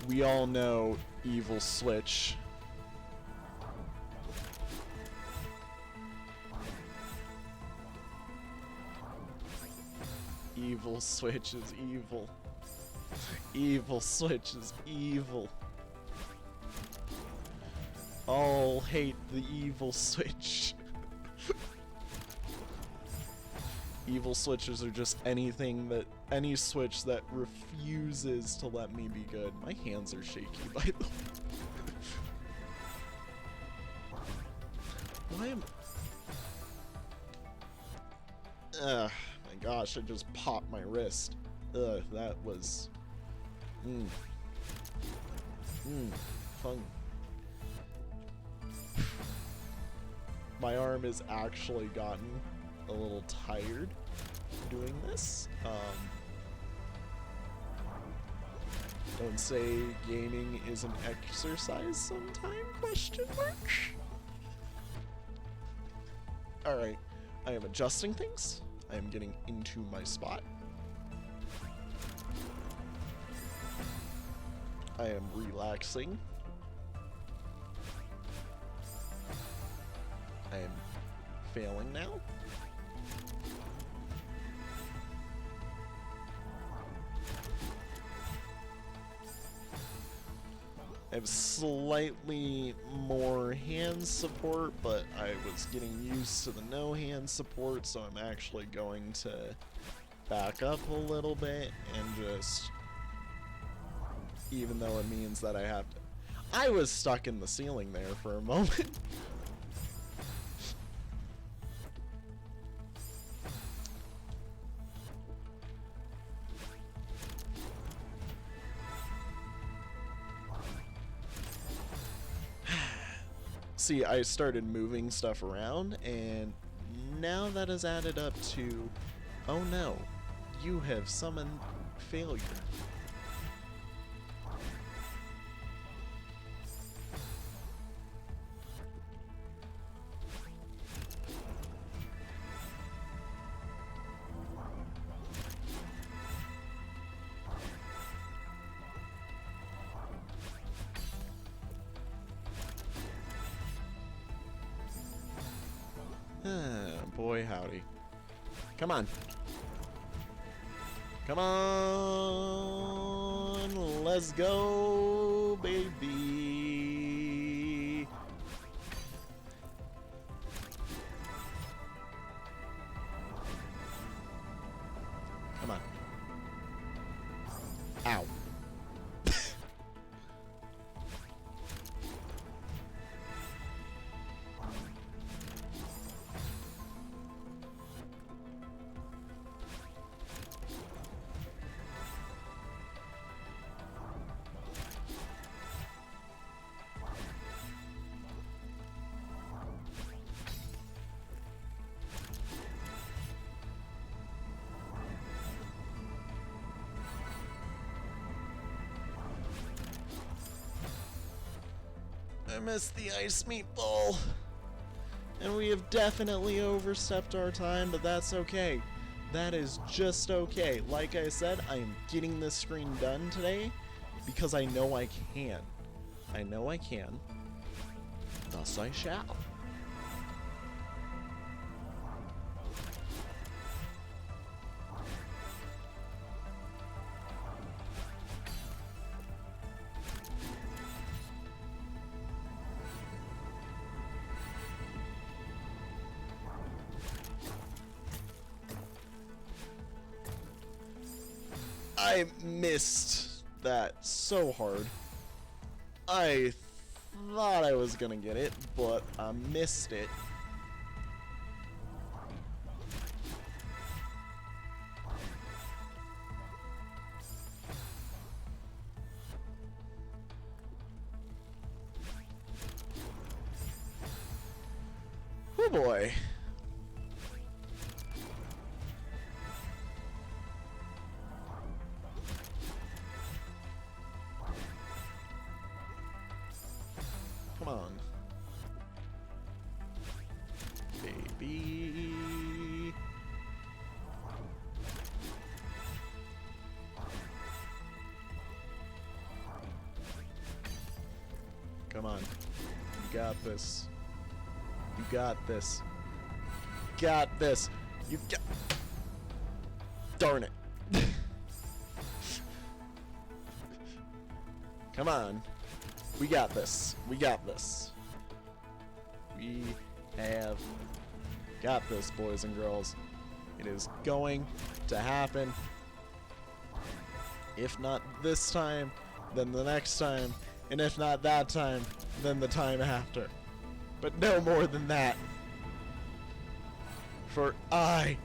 We all know evil switch. Evil switch is evil. Evil switch is evil. All hate the evil switch. Evil switches are just any switch that refuses to let me be good. My hands are shaky, by the way. Why am... Ugh, my gosh, I just popped my wrist. Ugh, that was... fun. My arm has actually gotten a little tired doing this. Don't say gaming is an exercise sometime, question mark? Alright, I am adjusting things. I am getting into my spot. I am relaxing. I am failing now. I have slightly more hand support, but I was getting used to the no hand support, so I'm actually going to back up a little bit and just, even though it means that I have to... I was stuck in the ceiling there for a moment. See, I started moving stuff around, and now that has added up to, oh no, you have summoned failure. Boy, howdy. Come on. Come on. Let's go, baby. Come on. Ow. I missed the ice meatball. And we have definitely overstepped our time, but that's okay. That is just okay. Like I said, I am getting this screen done today because I know I can. I know I can. Thus I shall. I missed that so hard. I thought I was gonna get it, but I missed it. Oh boy. Come on. Baby. Come on. You got this. You got this. Got this. You got... Darn it. Come on. We got this. We got this. We have got this, boys and girls. It is going to happen. If not this time, then the next time. And if not that time, then the time after. But no more than that. For I...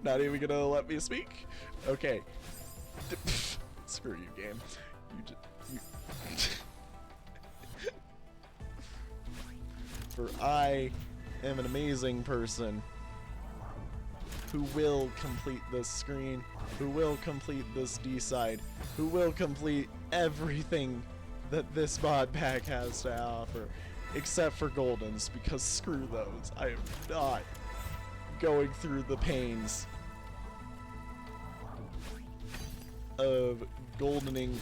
Not even gonna let me speak? Okay. Screw you, game. For I am an amazing person who will complete this screen, who will complete this D-side, who will complete everything that this mod pack has to offer, except for Goldens, because screw those. I am not going through the pains of goldening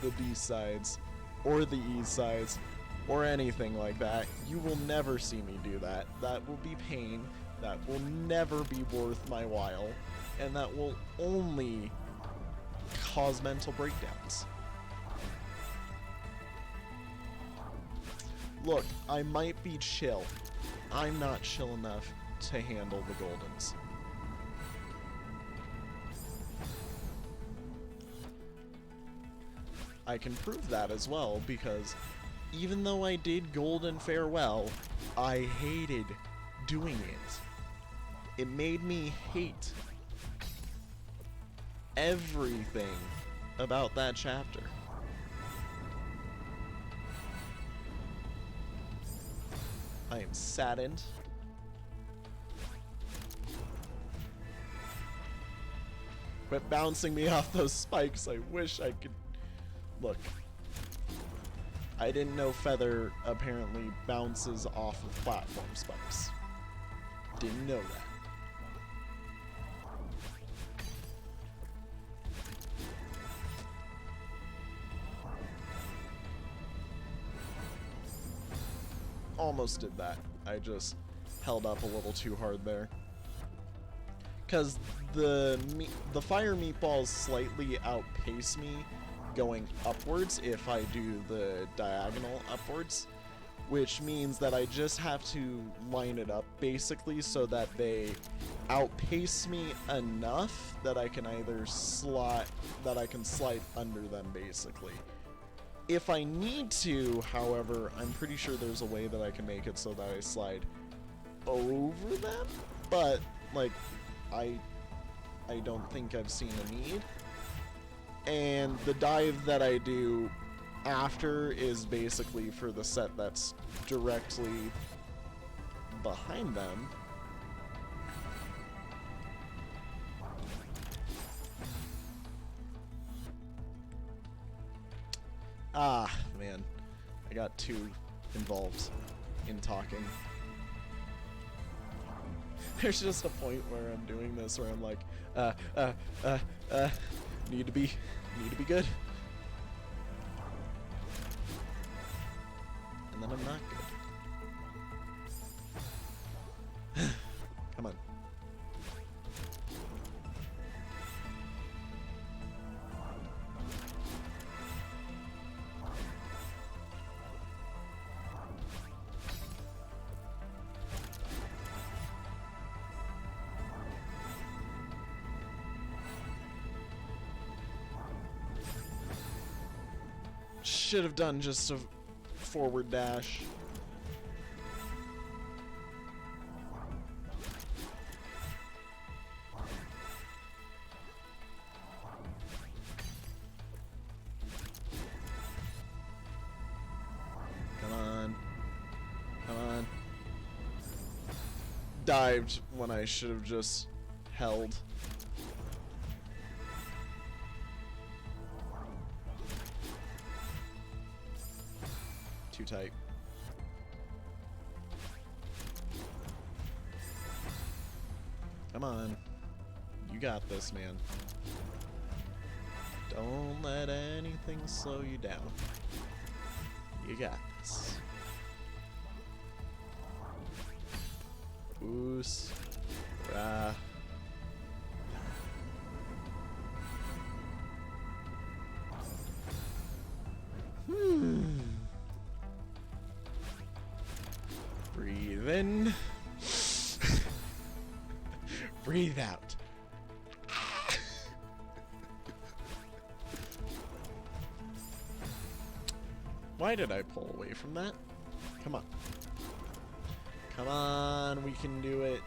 the B-sides, or the E-sides, or anything like that. You will never see me do that. That will be pain. That will never be worth my while. And that will only cause mental breakdowns. Look, I might be chill. I'm not chill enough to handle the Goldens. I can prove that as well, because even though I did Golden Farewell, I hated doing it. It made me hate everything about that chapter. I am saddened. Quit bouncing me off those spikes. I wish I could... Look. I didn't know Feather apparently bounces off of platform spikes. Didn't know that. Almost did that. I just held up a little too hard there. Because the fire meatballs slightly outpace me going upwards if I do the diagonal upwards, which means that I just have to line it up basically so that they outpace me enough that I can either slide under them basically. If I need to, however, I'm pretty sure there's a way that I can make it so that I slide over them, but like I don't think I've seen a need. And the dive that I do after is basically for the set that's directly behind them. Ah, man. I got too involved in talking. There's just a point where I'm doing this where I'm like, need to be good. And then I'm not good. Come on. Should have done just a forward dash. Come on. Come on. Dived when I should have just held. Too tight. Come on. You got this, man. Don't let anything slow you down. You got this. Oos. Rah. Breathe in. Breathe out. Why did I pull away from that? Come on. Come on, we can do it.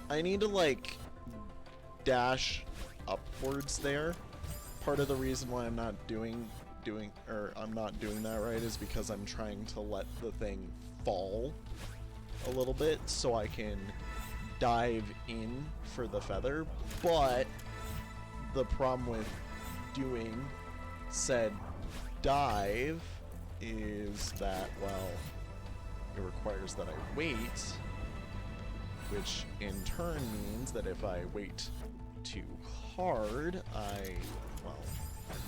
I need to, like, dash upwards there. Part of the reason why I'm not doing that right is because I'm trying to let the thing fall a little bit so I can dive in for the feather, but the problem with doing said dive is that, well, it requires that I wait, which in turn means that if I wait too hard, I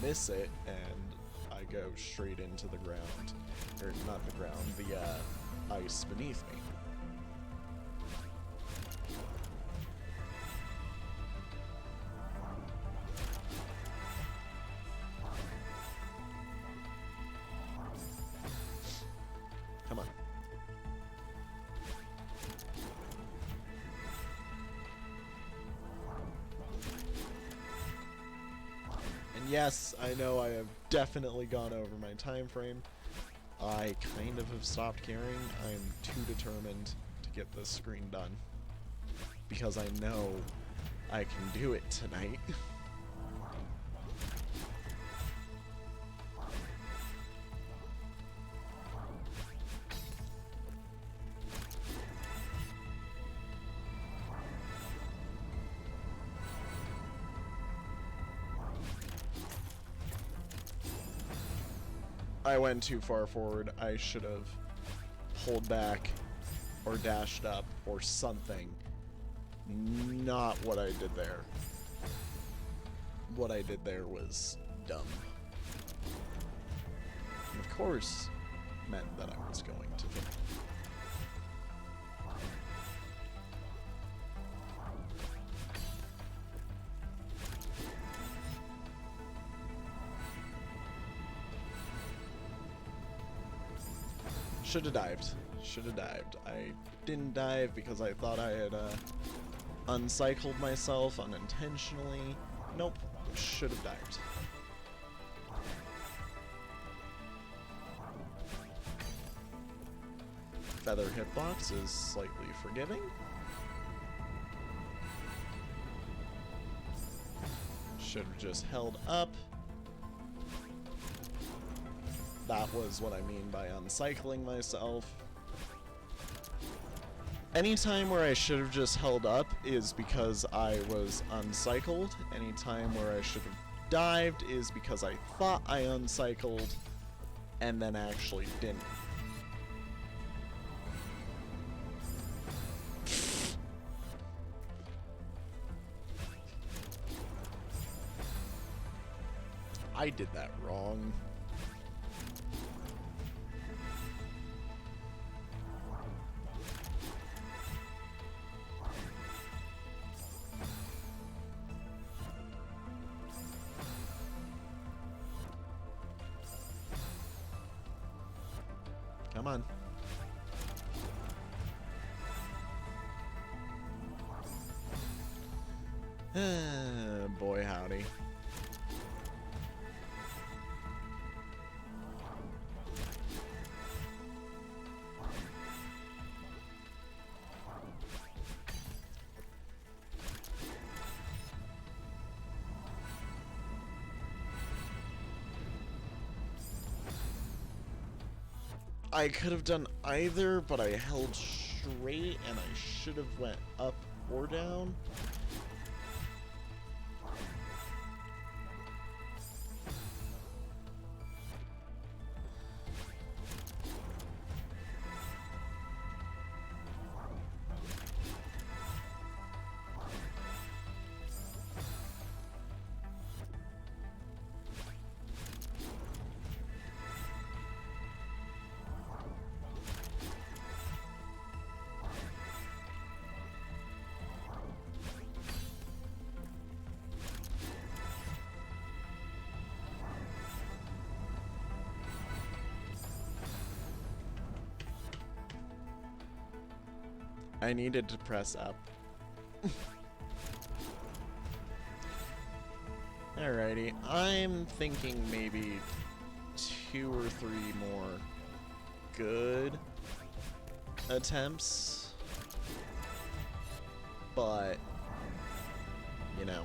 miss it and I go straight into the ground, or not the ground, the ice beneath me. Come on. Yes, I know I have definitely gone over my time frame. I kind of have stopped caring. I'm too determined to get this screen done. Because I know I can do it tonight. I went too far forward. I should have pulled back or dashed up or something. Not what I did there. What I did there was dumb. And of course, meant that I was going to fail. Should have dived. Should have dived. I didn't dive because I thought I had uncycled myself unintentionally. Nope. Should have dived. Feather hitbox is slightly forgiving. Should have just held up. That was what I mean by uncycling myself. Anytime where I should have just held up is because I was uncycled. Anytime where I should have dived is because I thought I uncycled and then actually didn't. I did that wrong. Come on. Boy, howdy. I could have done either, but I held straight and I should have went up or down. I needed to press up. Alrighty, I'm thinking maybe 2 or 3 more good attempts. But, you know,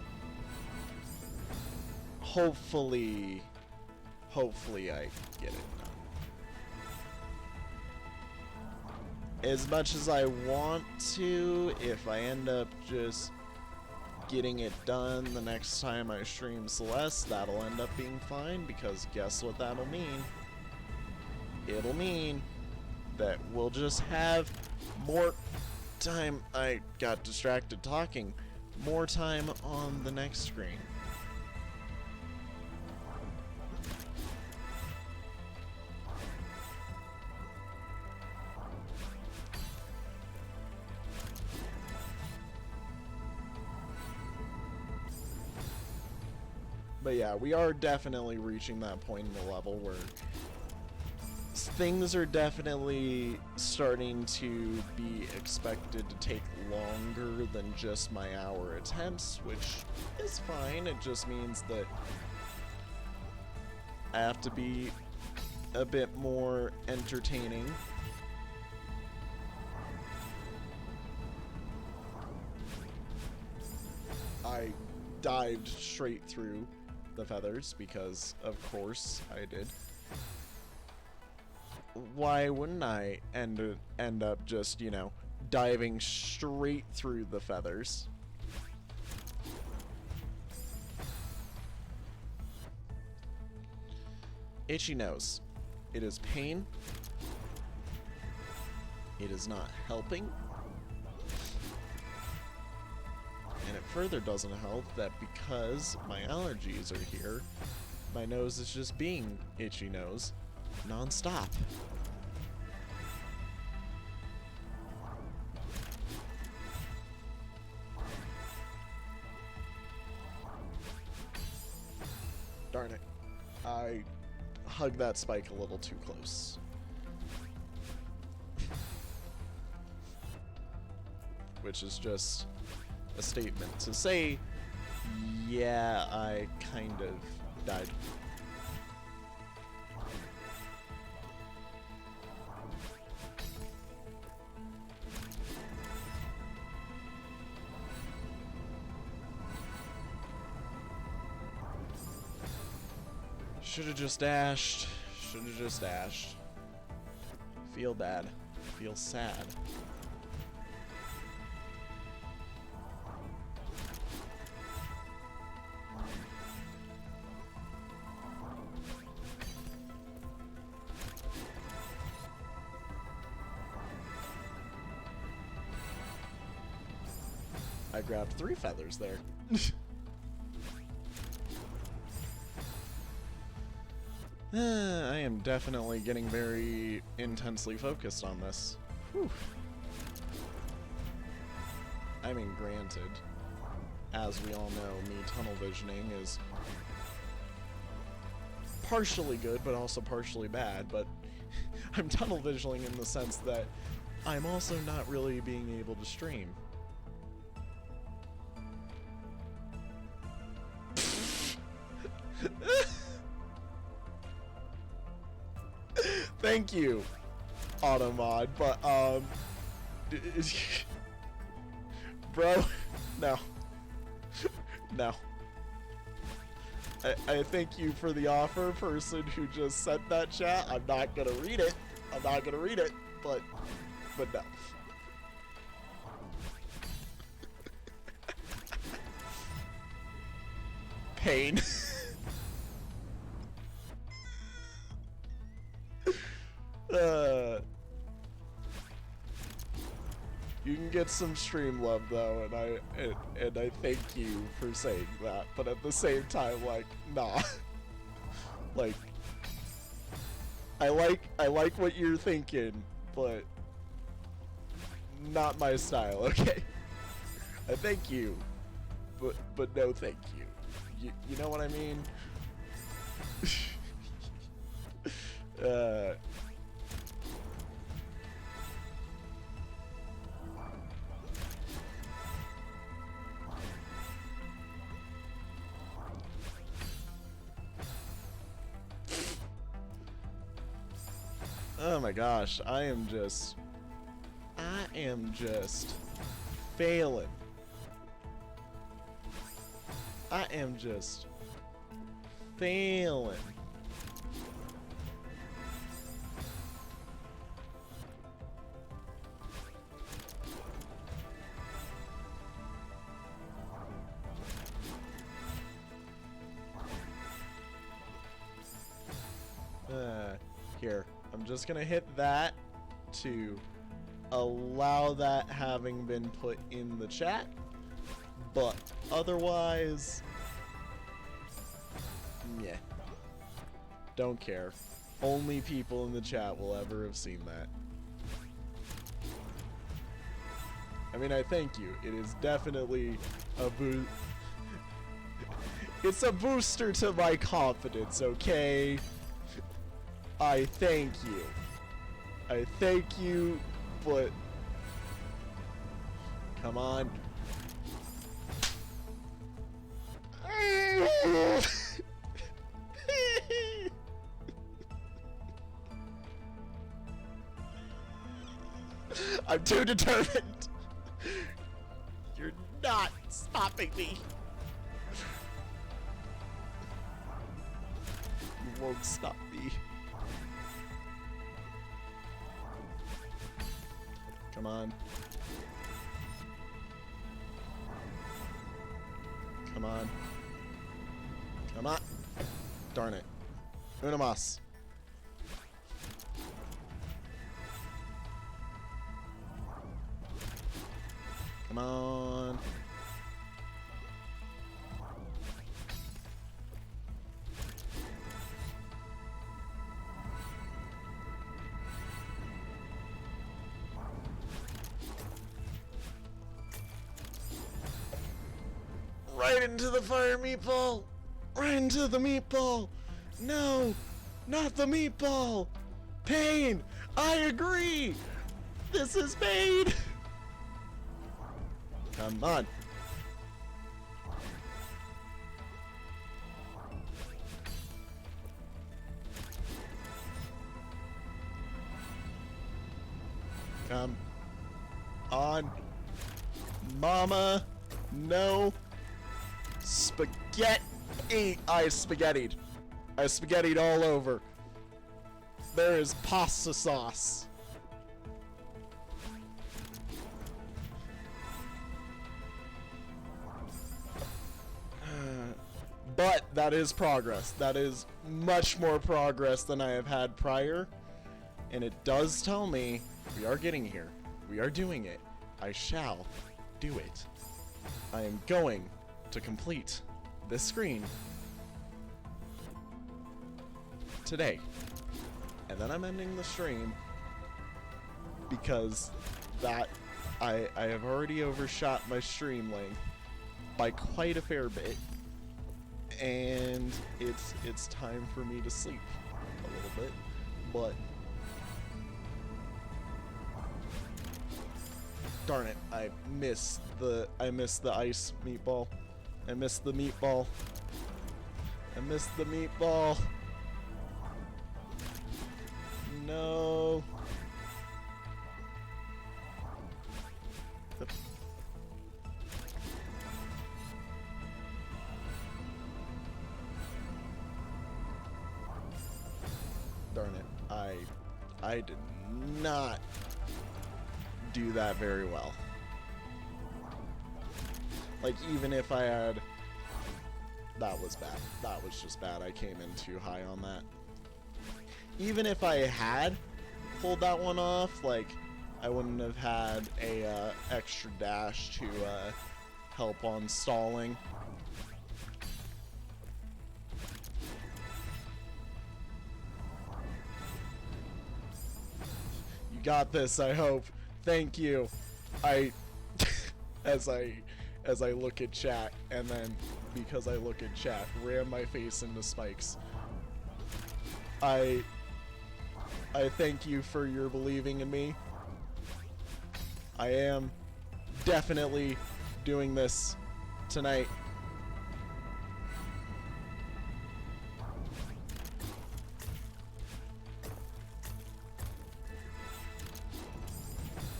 hopefully I get it done. As much as I want to, if I end up just getting it done the next time I stream Celeste, that'll end up being fine, because guess what that'll mean? It'll mean that we'll just have more time. I got distracted talking. More time on the next screen. But yeah, we are definitely reaching that point in the level where things are definitely starting to be expected to take longer than just my hour attempts, which is fine. It just means that I have to be a bit more entertaining. I dived straight through the feathers because, of course, I did. Why wouldn't I end up just, you know, diving straight through the feathers? Itchy nose. It is pain. It is not helping. And it further doesn't help that because my allergies are here, my nose is just being itchy nose non-stop. Darn it. I hugged that spike a little too close. Which is just a statement to say, yeah, I kind of died. Should have just dashed. Should have just dashed. Feel bad. Feel sad. I grabbed 3 feathers there. I am definitely getting very intensely focused on this. Whew. I mean, granted, as we all know, me tunnel visioning is partially good, but also partially bad, but I'm tunnel visioning in the sense that I'm also not really being able to stream. Thank you, Automod, but, bro, no. No. I thank you for the offer, person who just sent that chat. I'm not gonna read it. I'm not gonna read it, but no. pain. You can get some stream love though, and I thank you for saying that. But at the same time, like, nah. Like, I like what you're thinking, but not my style. Okay. I thank you, but no thank you. You know what I mean? Oh my gosh, I am just failing. I am just failing. Here, I'm just gonna hit that to allow that having been put in the chat, but otherwise, yeah, don't care. Only people in the chat will ever have seen that. I mean, I thank you. It is definitely a boost. It's a booster to my confidence, okay? I thank you. I thank you, but come on. I'm too determined. You're not stopping me. You won't stop me. Come on. Come on. Come on. Darn it. Una más. Come on. Right into the fire meatball! Right into the meatball! No! Not the meatball! Pain! I agree! This is pain! Come on! Come on! Mama! No! Spaghetti! I spaghettied. I spaghettied all over. There is pasta sauce. But that is progress. That is much more progress than I have had prior. And it does tell me we are getting here. We are doing it. I shall do it. I am going to complete this screen today. And then I'm ending the stream because that I have already overshot my stream length by quite a fair bit, and it's time for me to sleep a little bit. But darn it, I missed the ice meatball. I missed the meatball. I missed the meatball. No. Darn it. I did not do that very well. Like, even if I had That was bad. That was just bad. I came in too high on that. Even if I had pulled that one off, like, I wouldn't have had a extra dash to help on stalling. You got this, I hope. Thank you. as I look at chat, and then because I look at chat, ram my face into spikes. I thank you for your believing in me. I am definitely doing this tonight.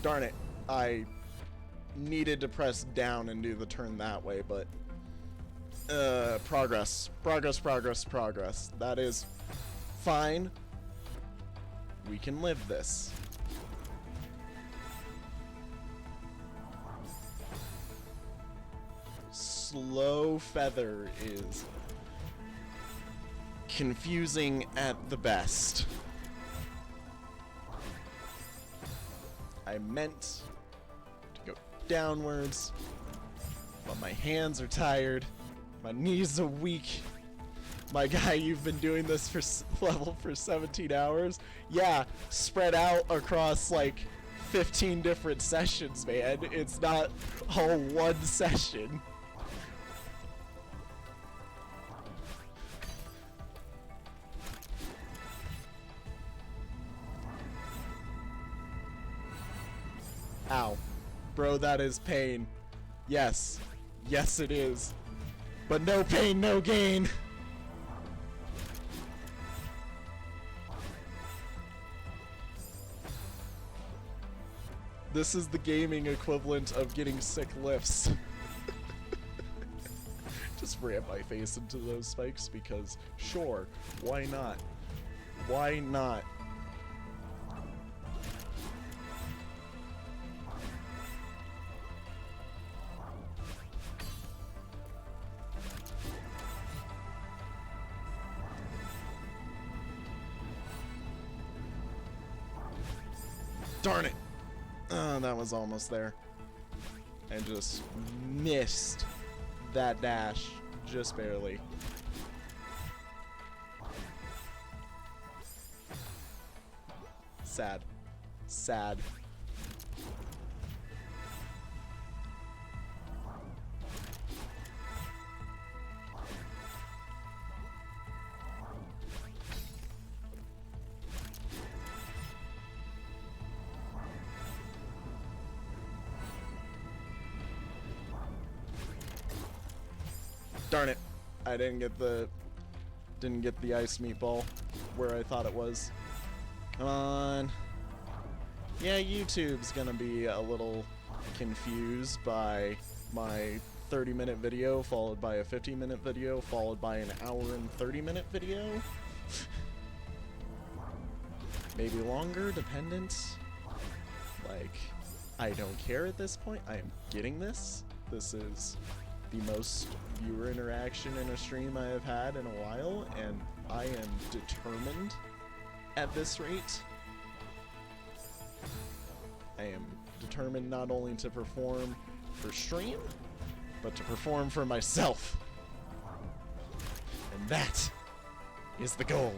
Darn it. I needed to press down and do the turn that way, but progress. That is fine. We can live this. Slow feather is confusing at the best. I meant to go downwards, but my hands are tired, my knees are weak. My guy, you've been doing this for level for 17 hours? Yeah, spread out across like 15 different sessions, man. It's not all one session. Ow. Bro, that is pain. Yes. Yes, it is. But no pain, no gain. This is the gaming equivalent of getting sick lifts. Just ram my face into those spikes because, sure, why not? Why not? Darn it! That was almost there. I just missed that dash, just barely. Sad. Sad. Darn it. I didn't get the ice meatball where I thought it was. Come on. Yeah, YouTube's gonna be a little confused by my 30-minute video followed by a 50-minute video followed by an hour and 30-minute video. Maybe longer, dependent. Like, I don't care at this point. I am getting this. This is the most viewer interaction in a stream I have had in a while, and I am determined at this rate. I am determined not only to perform for stream, but to perform for myself. And that is the goal.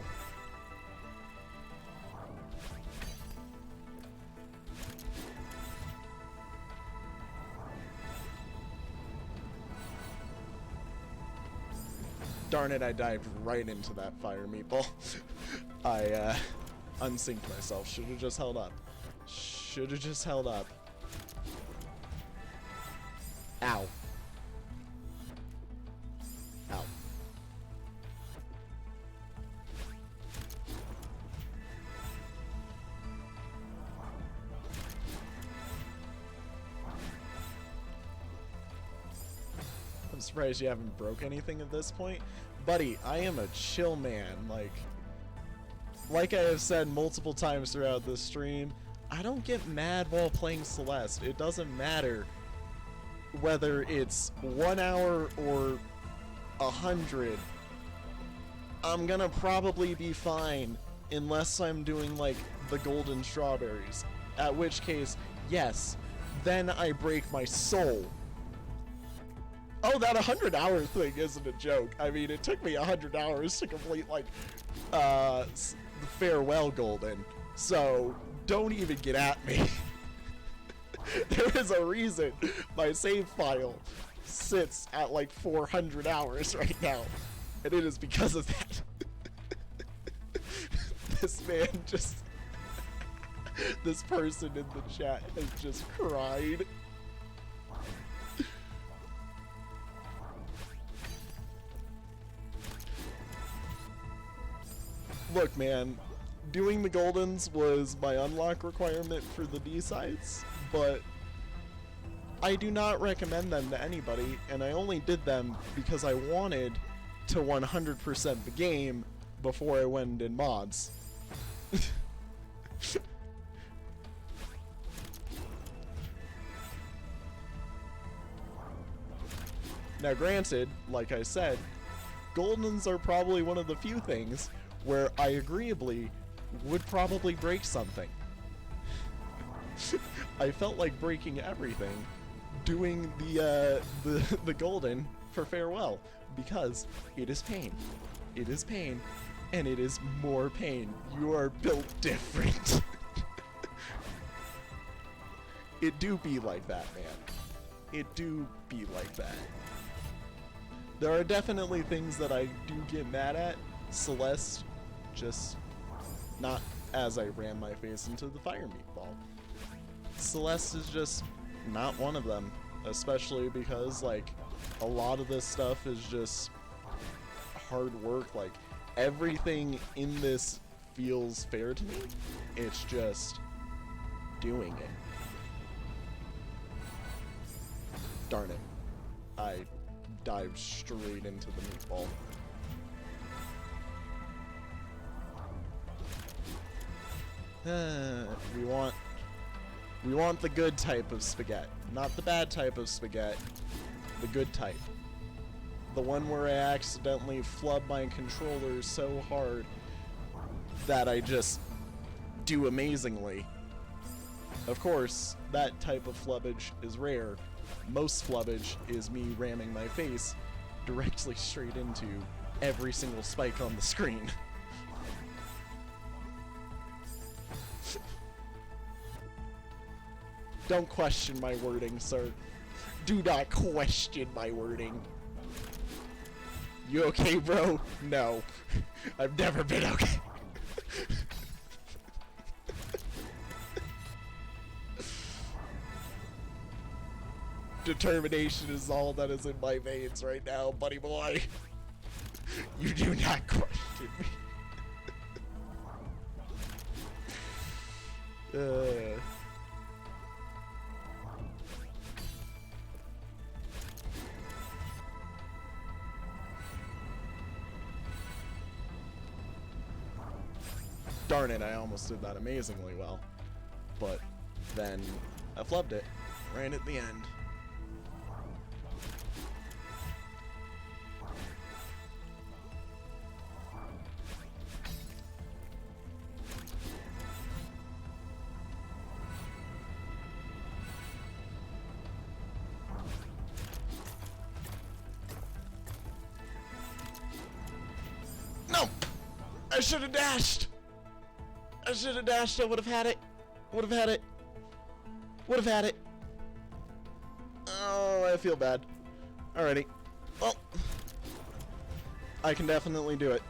Darn it, I dived right into that fire meatball. I unsynced myself. Should have just held up. Should have just held up. Ow. Ow. I'm surprised you haven't broke anything at this point. Buddy, I am a chill man. Like I have said multiple times throughout this stream, I don't get mad while playing Celeste. It doesn't matter whether it's 1 hour or 100, I'm gonna probably be fine unless I'm doing like the golden strawberries, at which case, yes, then I break my soul. Oh, that 100-hour thing isn't a joke. I mean, it took me 100 hours to complete like the farewell golden, so don't even get at me. There is a reason my save file sits at like 400 hours right now, and it is because of that. This man just, this person in the chat has just cried. Look, man, doing the Goldens was my unlock requirement for the B-sides, but I do not recommend them to anybody, and I only did them because I wanted to 100% the game before I went and did mods. Now granted, like I said, Goldens are probably one of the few things where I agreeably would probably break something. I felt like breaking everything doing the golden for farewell, because it is pain. It is pain, and it is more pain. You are built different. It do be like that, man. It do be like that. There are definitely things that I do get mad at. Celeste, just not as I ran my face into the fire meatball. Celeste is just not one of them, especially because like a lot of this stuff is just hard work. Like everything in this feels fair to me. It's just doing it. Darn it. I dived straight into the meatball. We want the good type of spaghetti, not the bad type of spaghetti, the good type. The one where I accidentally flub my controller so hard that I just do amazingly. Of course, that type of flubbage is rare. Most flubbage is me ramming my face directly straight into every single spike on the screen. Don't question my wording, sir. Do not question my wording. You okay, bro? No. I've never been okay. Determination is all that is in my veins right now, buddy boy. You do not question me. Darn it, I almost did that amazingly well. But then I flubbed it right at the end. No! I should have dashed! I should have dashed. I would have had it. Would have had it. Would have had it. Oh, I feel bad. Alrighty. Well, I can definitely do it.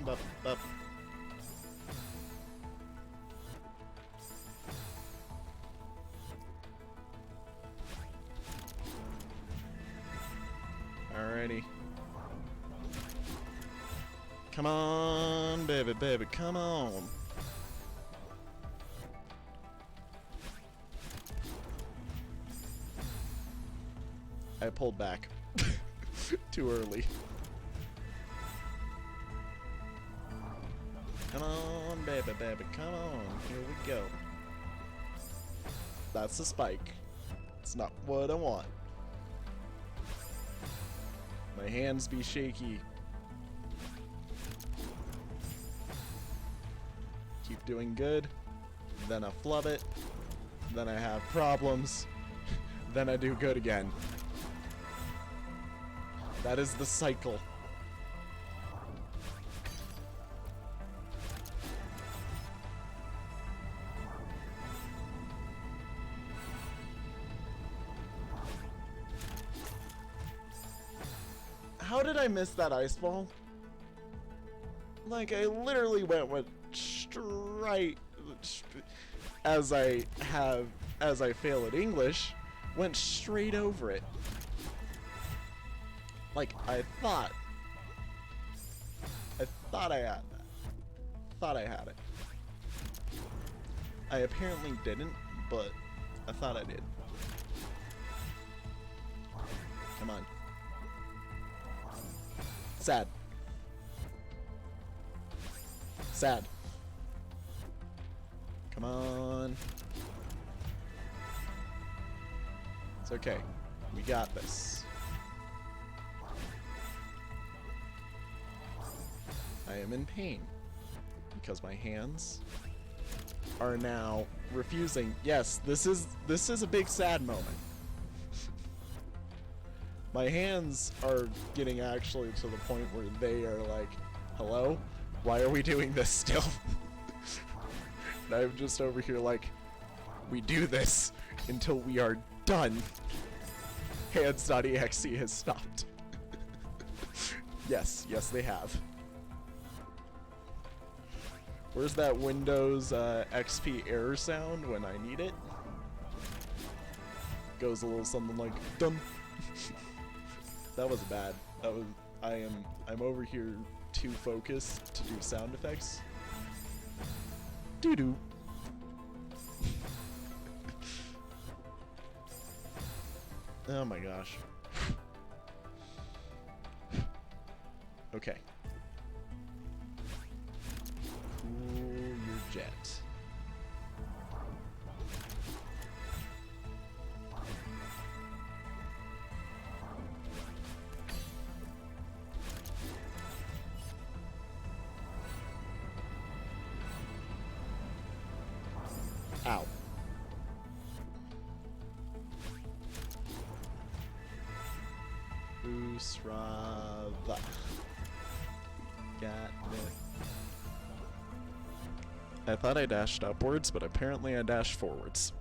Bup, bup. Alrighty. Come on, baby, baby, come on. I pulled back. Too early. Come on, baby, baby, come on. Here we go. That's the spike. It's not what I want. My hands be shaky. Keep doing good. Then I flub it. Then I have problems. Then I do good again. That is the cycle. How did I miss that ice ball? Like, I literally went straight, as I fail at English, went straight over it. Like, I thought I had that. Thought I had it. I apparently didn't, but I thought I did. Come on. Sad. Sad. Come on. It's okay. We got this. I am in pain because my hands are now refusing. Yes, this is a big sad moment. My hands are getting actually to the point where they are like, hello? Why are we doing this still? And I'm just over here like, we do this until we are done. Hands.exe has stopped. Yes, they have. Where's that Windows XP error sound when I need it? Goes a little something like, dum. That was bad. That was, I'm over here too focused to do sound effects. Doo-doo. Oh my gosh. Okay. Cool your jet. Ow. Usrava. Got it. I thought I dashed upwards, but apparently I dashed forwards.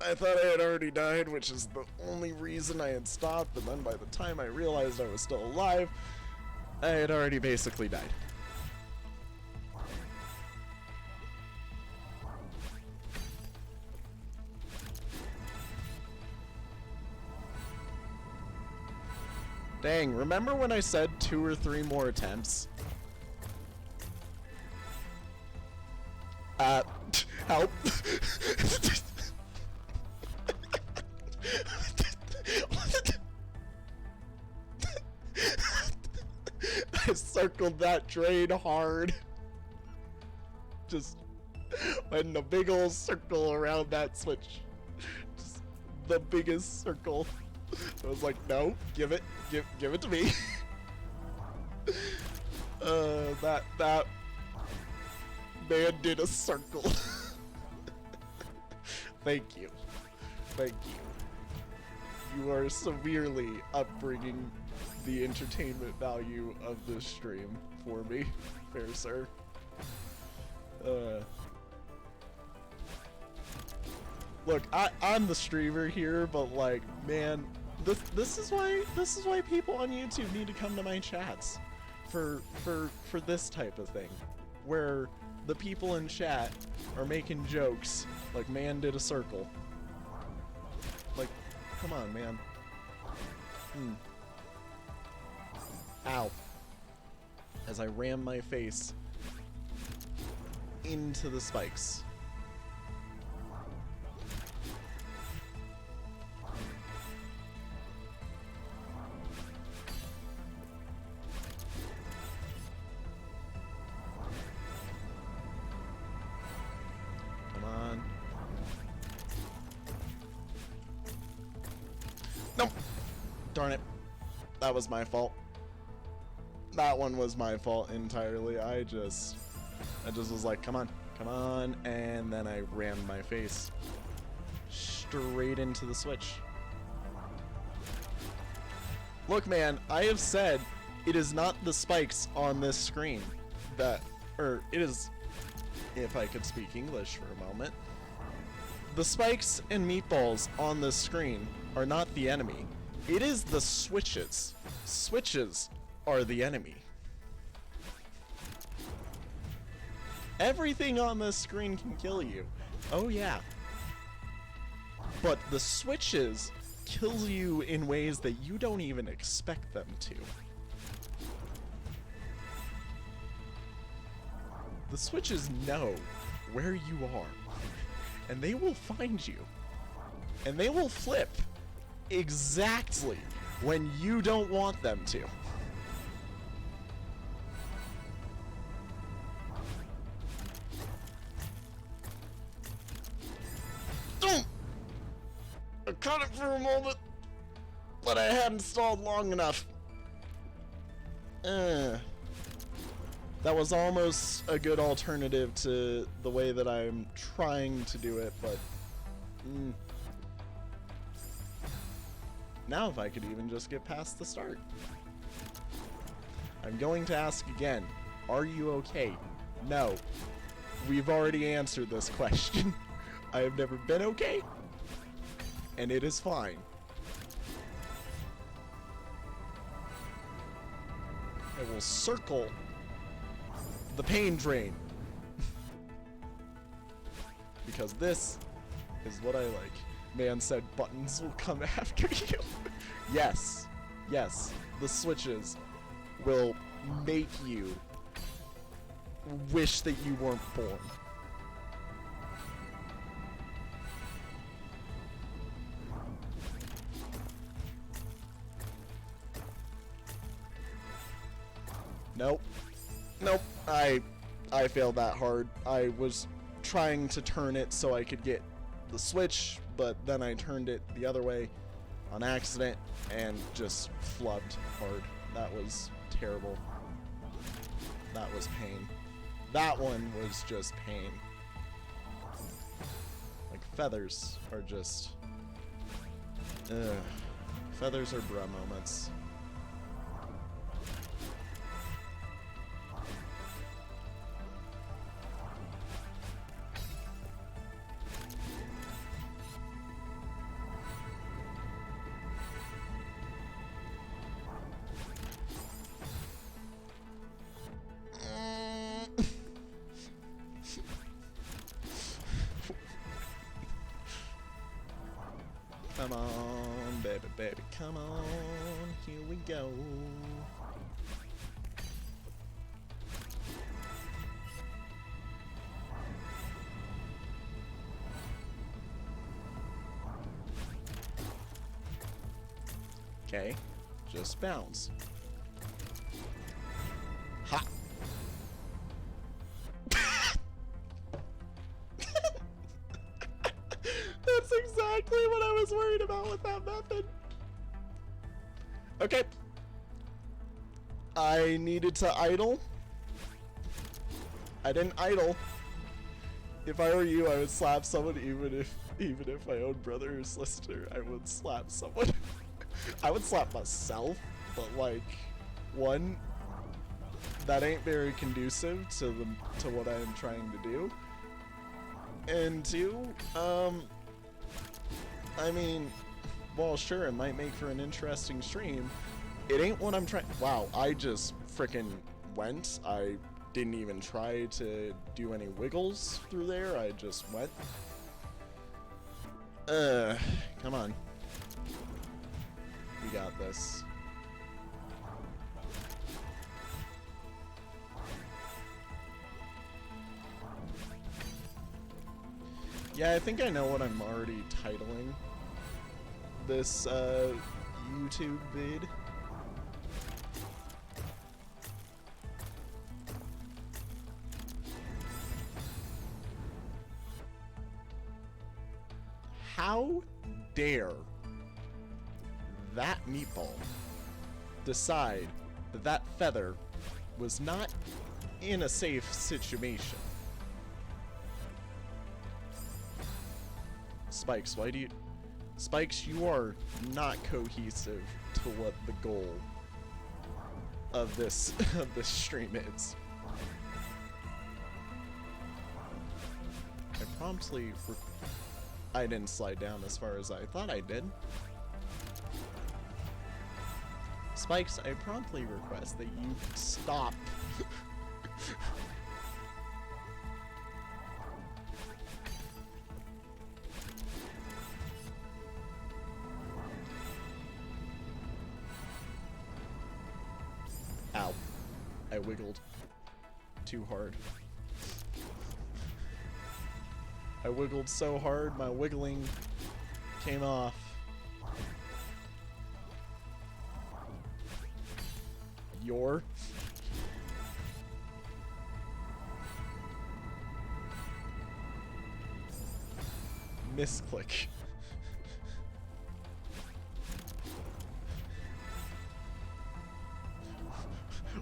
I thought I had already died, which is the only reason I had stopped, and then by the time I realized I was still alive, I had already basically died. Dang, remember when I said 2 or 3 more attempts? Help. I circled that drain hard. Just went in a big old circle around that switch. Just the biggest circle. I was like, no, give it to me. That man did a circle. Thank you. You are severely upbringing the entertainment value of this stream for me, fair sir. Look, I'm the streamer here, but like, man, this is why people on YouTube need to come to my chats for this type of thing, where the people in chat are making jokes like man did a circle. Like, come on, man. Ow. As I ram my face into the spikes. Nope. Darn it. That was my fault. That one was my fault entirely. I just was like, come on, come on, and then I rammed my face straight into the switch. Look, man, I have said it is not the spikes on this screen that, or it is, if I could speak English for a moment, the spikes and meatballs on this screen are not the enemy. It is the switches. Switches are the enemy. Everything on this screen can kill you. Oh yeah. But the switches kill you in ways that you don't even expect them to. The switches know where you are, and they will find you, and they will flip exactly when you don't want them to. I caught it for a moment, but I hadn't stalled long enough. That was almost a good alternative to the way that I'm trying to do it, but now if I could even just get past the start. I'm going to ask again, are you okay? No. We've already answered this question. I have never been okay, and it is fine. I will circle the pain drain. Because this is what I like. Man said buttons will come after you. Yes. Yes. The switches will make you wish that you weren't born. Nope. Nope. I failed that hard. I was trying to turn it so I could get the switch, but then I turned it the other way on accident and just flubbed hard. That was terrible. That was pain. That one was just pain. Like, feathers are just... Ugh. Feathers are bruh moments. Come on, baby, baby, come on, here we go. Okay, just bounce. Ha! That's exactly what I was worried about with that method. Okay. I needed to idle. I didn't idle. If I were you, I would slap someone even if my own brother or sister, I would slap someone. I would slap myself, but like, one, that ain't very conducive to what I am trying to do. And two, I mean, well, sure, it might make for an interesting stream. It ain't what I'm trying. Wow, I just frickin' went. I didn't even try to do any wiggles through there. I just went. Come on. We got this. Yeah, I think I know what I'm already titling this YouTube vid. How dare that meatball decide that that feather was not in a safe situation. Spikes, why do you... Spikes, you are not cohesive to what the goal of this of this stream is. I promptly... I didn't slide down as far as I thought I did. Spikes, I promptly request that you stop. Ow. I wiggled too hard. I wiggled so hard, my wiggling came off. Your? Misclick.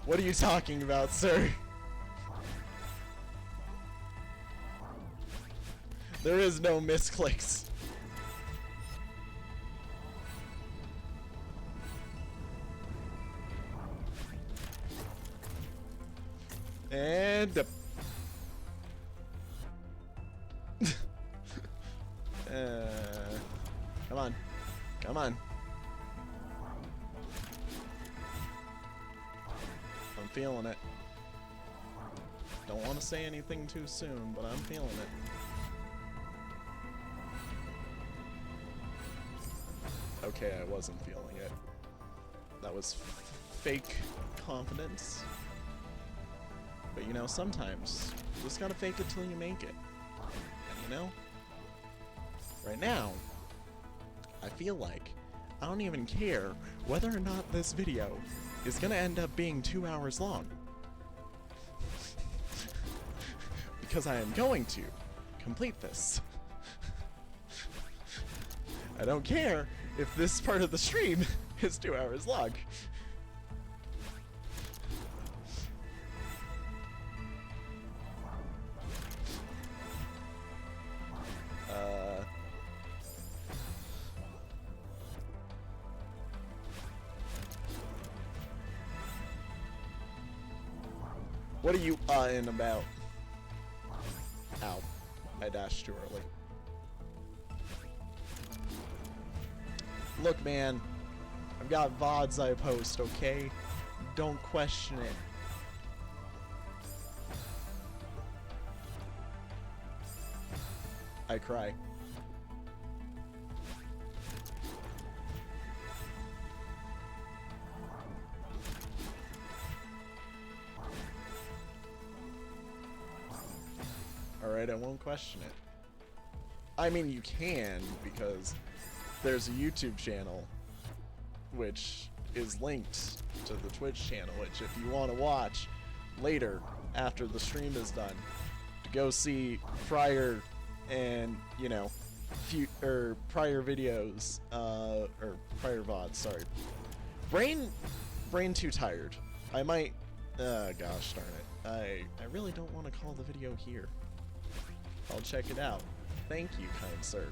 What are you talking about, sir? There is no misclicks. And come on. Come on. I'm feeling it. Don't want to say anything too soon, but I'm feeling it. Okay, I wasn't feeling it. That was fake confidence. But you know, sometimes you just gotta fake it till you make it. And you know, right now, I feel like I don't even care whether or not this video is gonna end up being 2 hours long. Because I am going to complete this. I don't care if this part of the stream is 2 hours long. What are you in about? Ow. I dashed too early. Look, man. I've got VODs I post, okay? Don't question it. I cry. Alright, I won't question it. I mean, you can, because there's a YouTube channel which is linked to the Twitch channel, which if you want to watch later, after the stream is done, to go see prior and, you know, prior videos, or prior VODs, sorry. Brain too tired. I might, gosh darn it. I really don't want to call the video here. I'll check it out. Thank you, kind sir.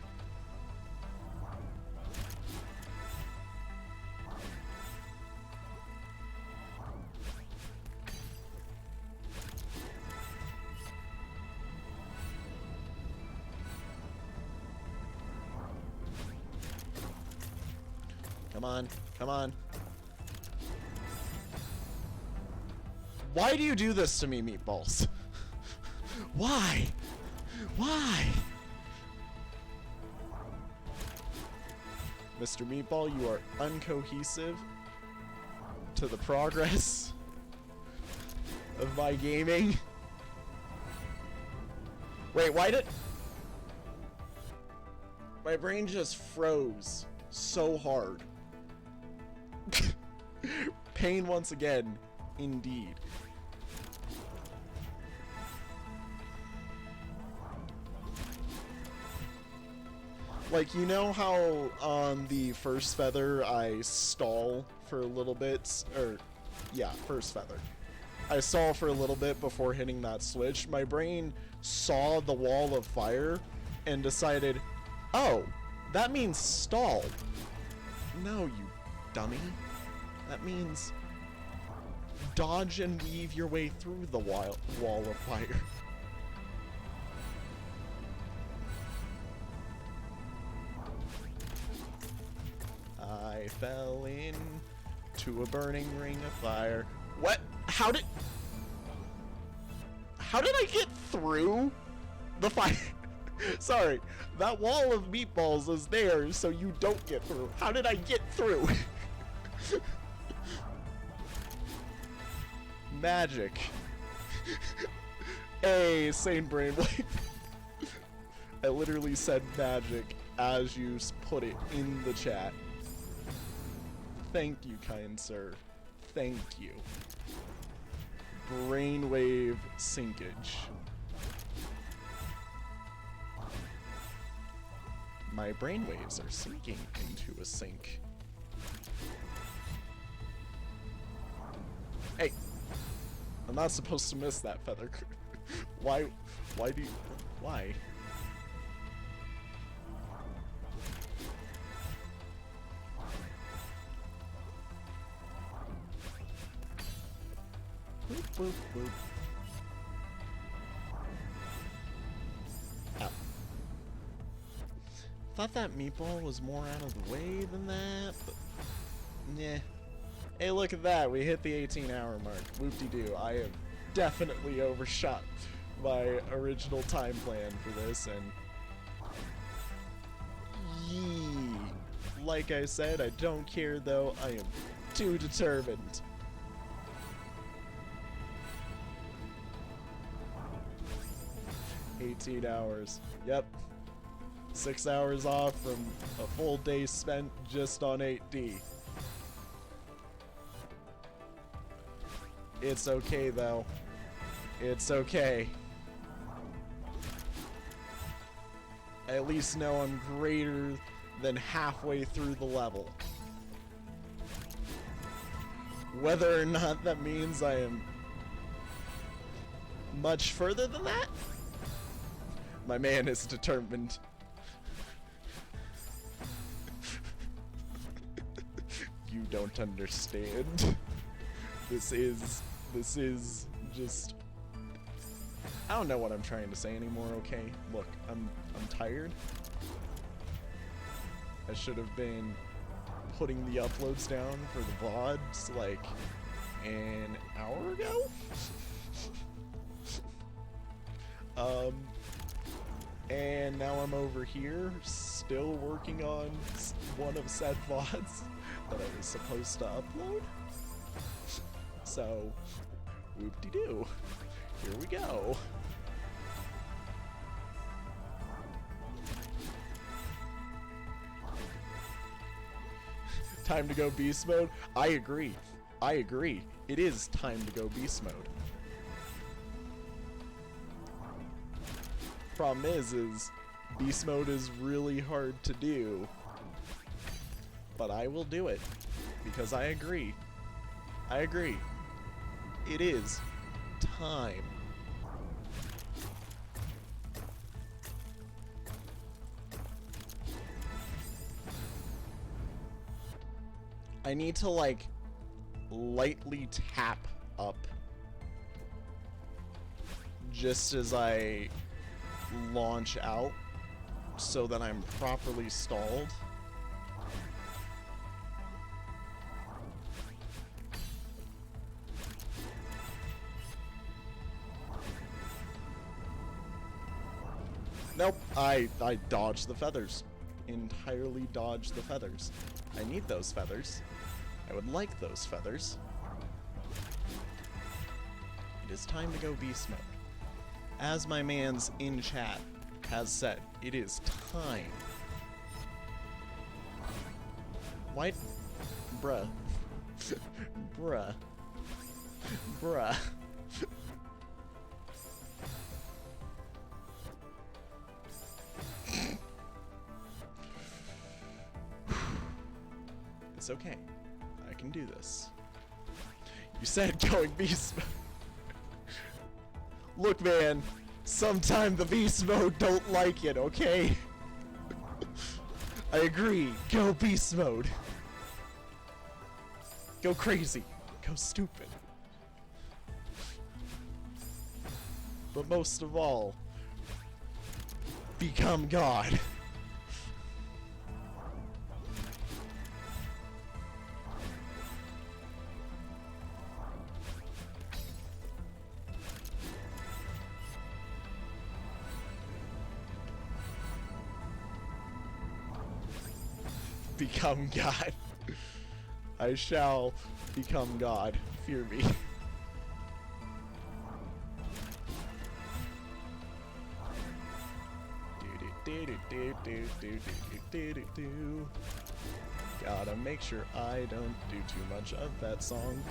Come on, come on. Why do you do this to me, meatballs? Why? Why? Mr. Meatball, you are uncohesive to the progress of my gaming. Wait, why did... My brain just froze so hard. Pain once again, indeed. Like, you know how on the first feather I stall for a little bit? Or, yeah, first feather. I stall for a little bit before hitting that switch. My brain saw the wall of fire and decided, oh, that means stall. No, you dummy. That means dodge and weave your way through the wall of fire. I fell into a burning ring of fire. What? How did I get through the fire? Sorry, that wall of meatballs is there so you don't get through. How did I get through? Magic. Hey, sane brainwave. I literally said magic as you put it in the chat. Thank you, kind sir. Thank you. Brainwave sinkage. My brainwaves are sinking into a sink. Hey! I'm not supposed to miss that feather. Why do you... Why? Boop, boop, boop. Ow. Thought that meatball was more out of the way than that, but... Nah. Hey, look at that. We hit the 18-hour mark. Whoop-de-doo. I have definitely overshot my original time plan for this, and... Yee. Like I said, I don't care, though. I am too determined. $18 hours. Yep. 6 hours off from a full day spent just on 8D. It's okay, though. It's okay. I at least know I'm greater than halfway through the level. Whether or not that means I am much further than that? My man is determined. You don't understand. This is just... I don't know what I'm trying to say anymore, okay? Look, I'm tired. I should have been putting the uploads down for the VODs like an hour ago? And now I'm over here, still working on one of said VODs that I was supposed to upload. So, whoop-de-doo. Here we go. Time to go beast mode? I agree. I agree. It is time to go beast mode. Problem is beast mode is really hard to do, but I will do it because I agree. I agree. It is time. I need to like lightly tap up just as I launch out so that I'm properly stalled. Nope, I dodged the feathers. Entirely dodged the feathers. I need those feathers. I would like those feathers. It is time to go beast mode. As my man's in chat has said, it is time. Why? Bruh. Bruh. Bruh. It's okay. I can do this. You said going beast mode. Look, man. Sometime the beast mode don't like it, okay? I agree. Go beast mode. Go crazy. Go stupid. But most of all, become God. Become God. I shall become God. Fear me. Gotta make sure I don't do too much of that song.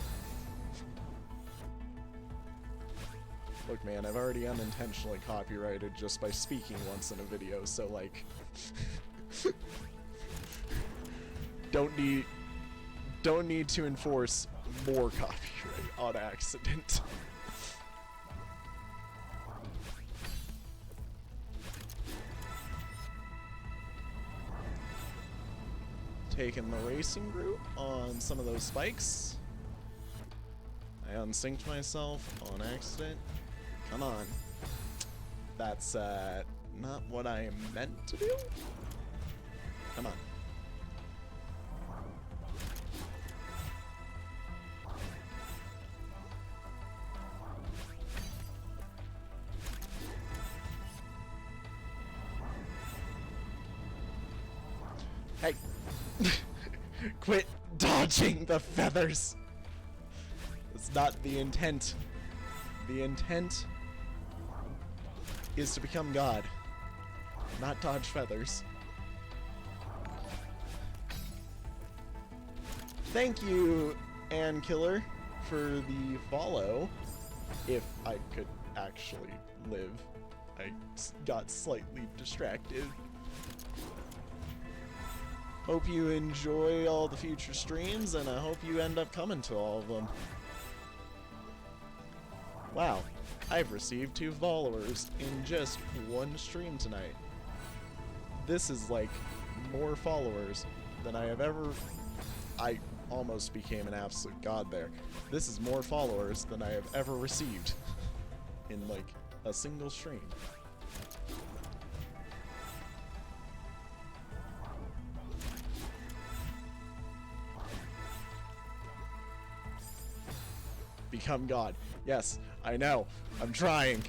Look, man, I've already unintentionally copyrighted just by speaking once in a video, so like don't need to enforce more copyright on accident. Taking the racing route on some of those spikes. I unsynced myself on accident. Come on. That's not what I meant to do. Come on. Hey. Quit dodging the feathers. That's not the intent. The intent is to become God, not dodge feathers. Thank you, Ann Killer, for the follow. If I could actually live. I got slightly distracted. Hope you enjoy all the future streams, and I hope you end up coming to all of them. Wow, I've received 2 followers in just one stream tonight. This is like more followers than I have ever... I almost became an absolute god there. This is more followers than I have ever received in like a single stream. Become God. Yes, I know. I'm trying.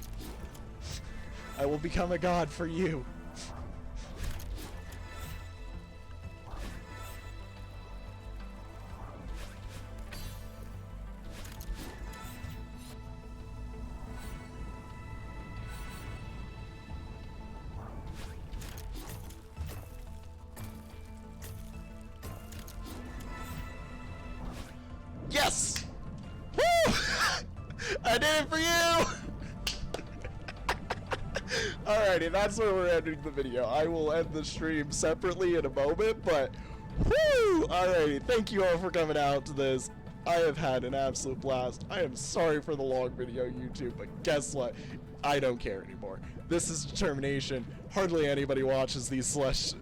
I will become a god for you. Yes! Woo! I did it for you! Alrighty, that's where we're ending the video. I will end the stream separately in a moment, but whoo! Alrighty, thank you all for coming out to this. I have had an absolute blast. I am sorry for the long video, YouTube, but guess what? I don't care anymore. This is determination. Hardly anybody watches these Celeste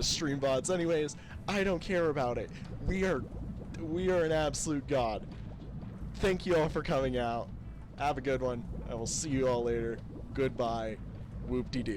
stream bots anyways. I don't care about it. We are an absolute god. Thank you all for coming out. Have a good one. I will see you all later. Goodbye. Whoop-de-doo.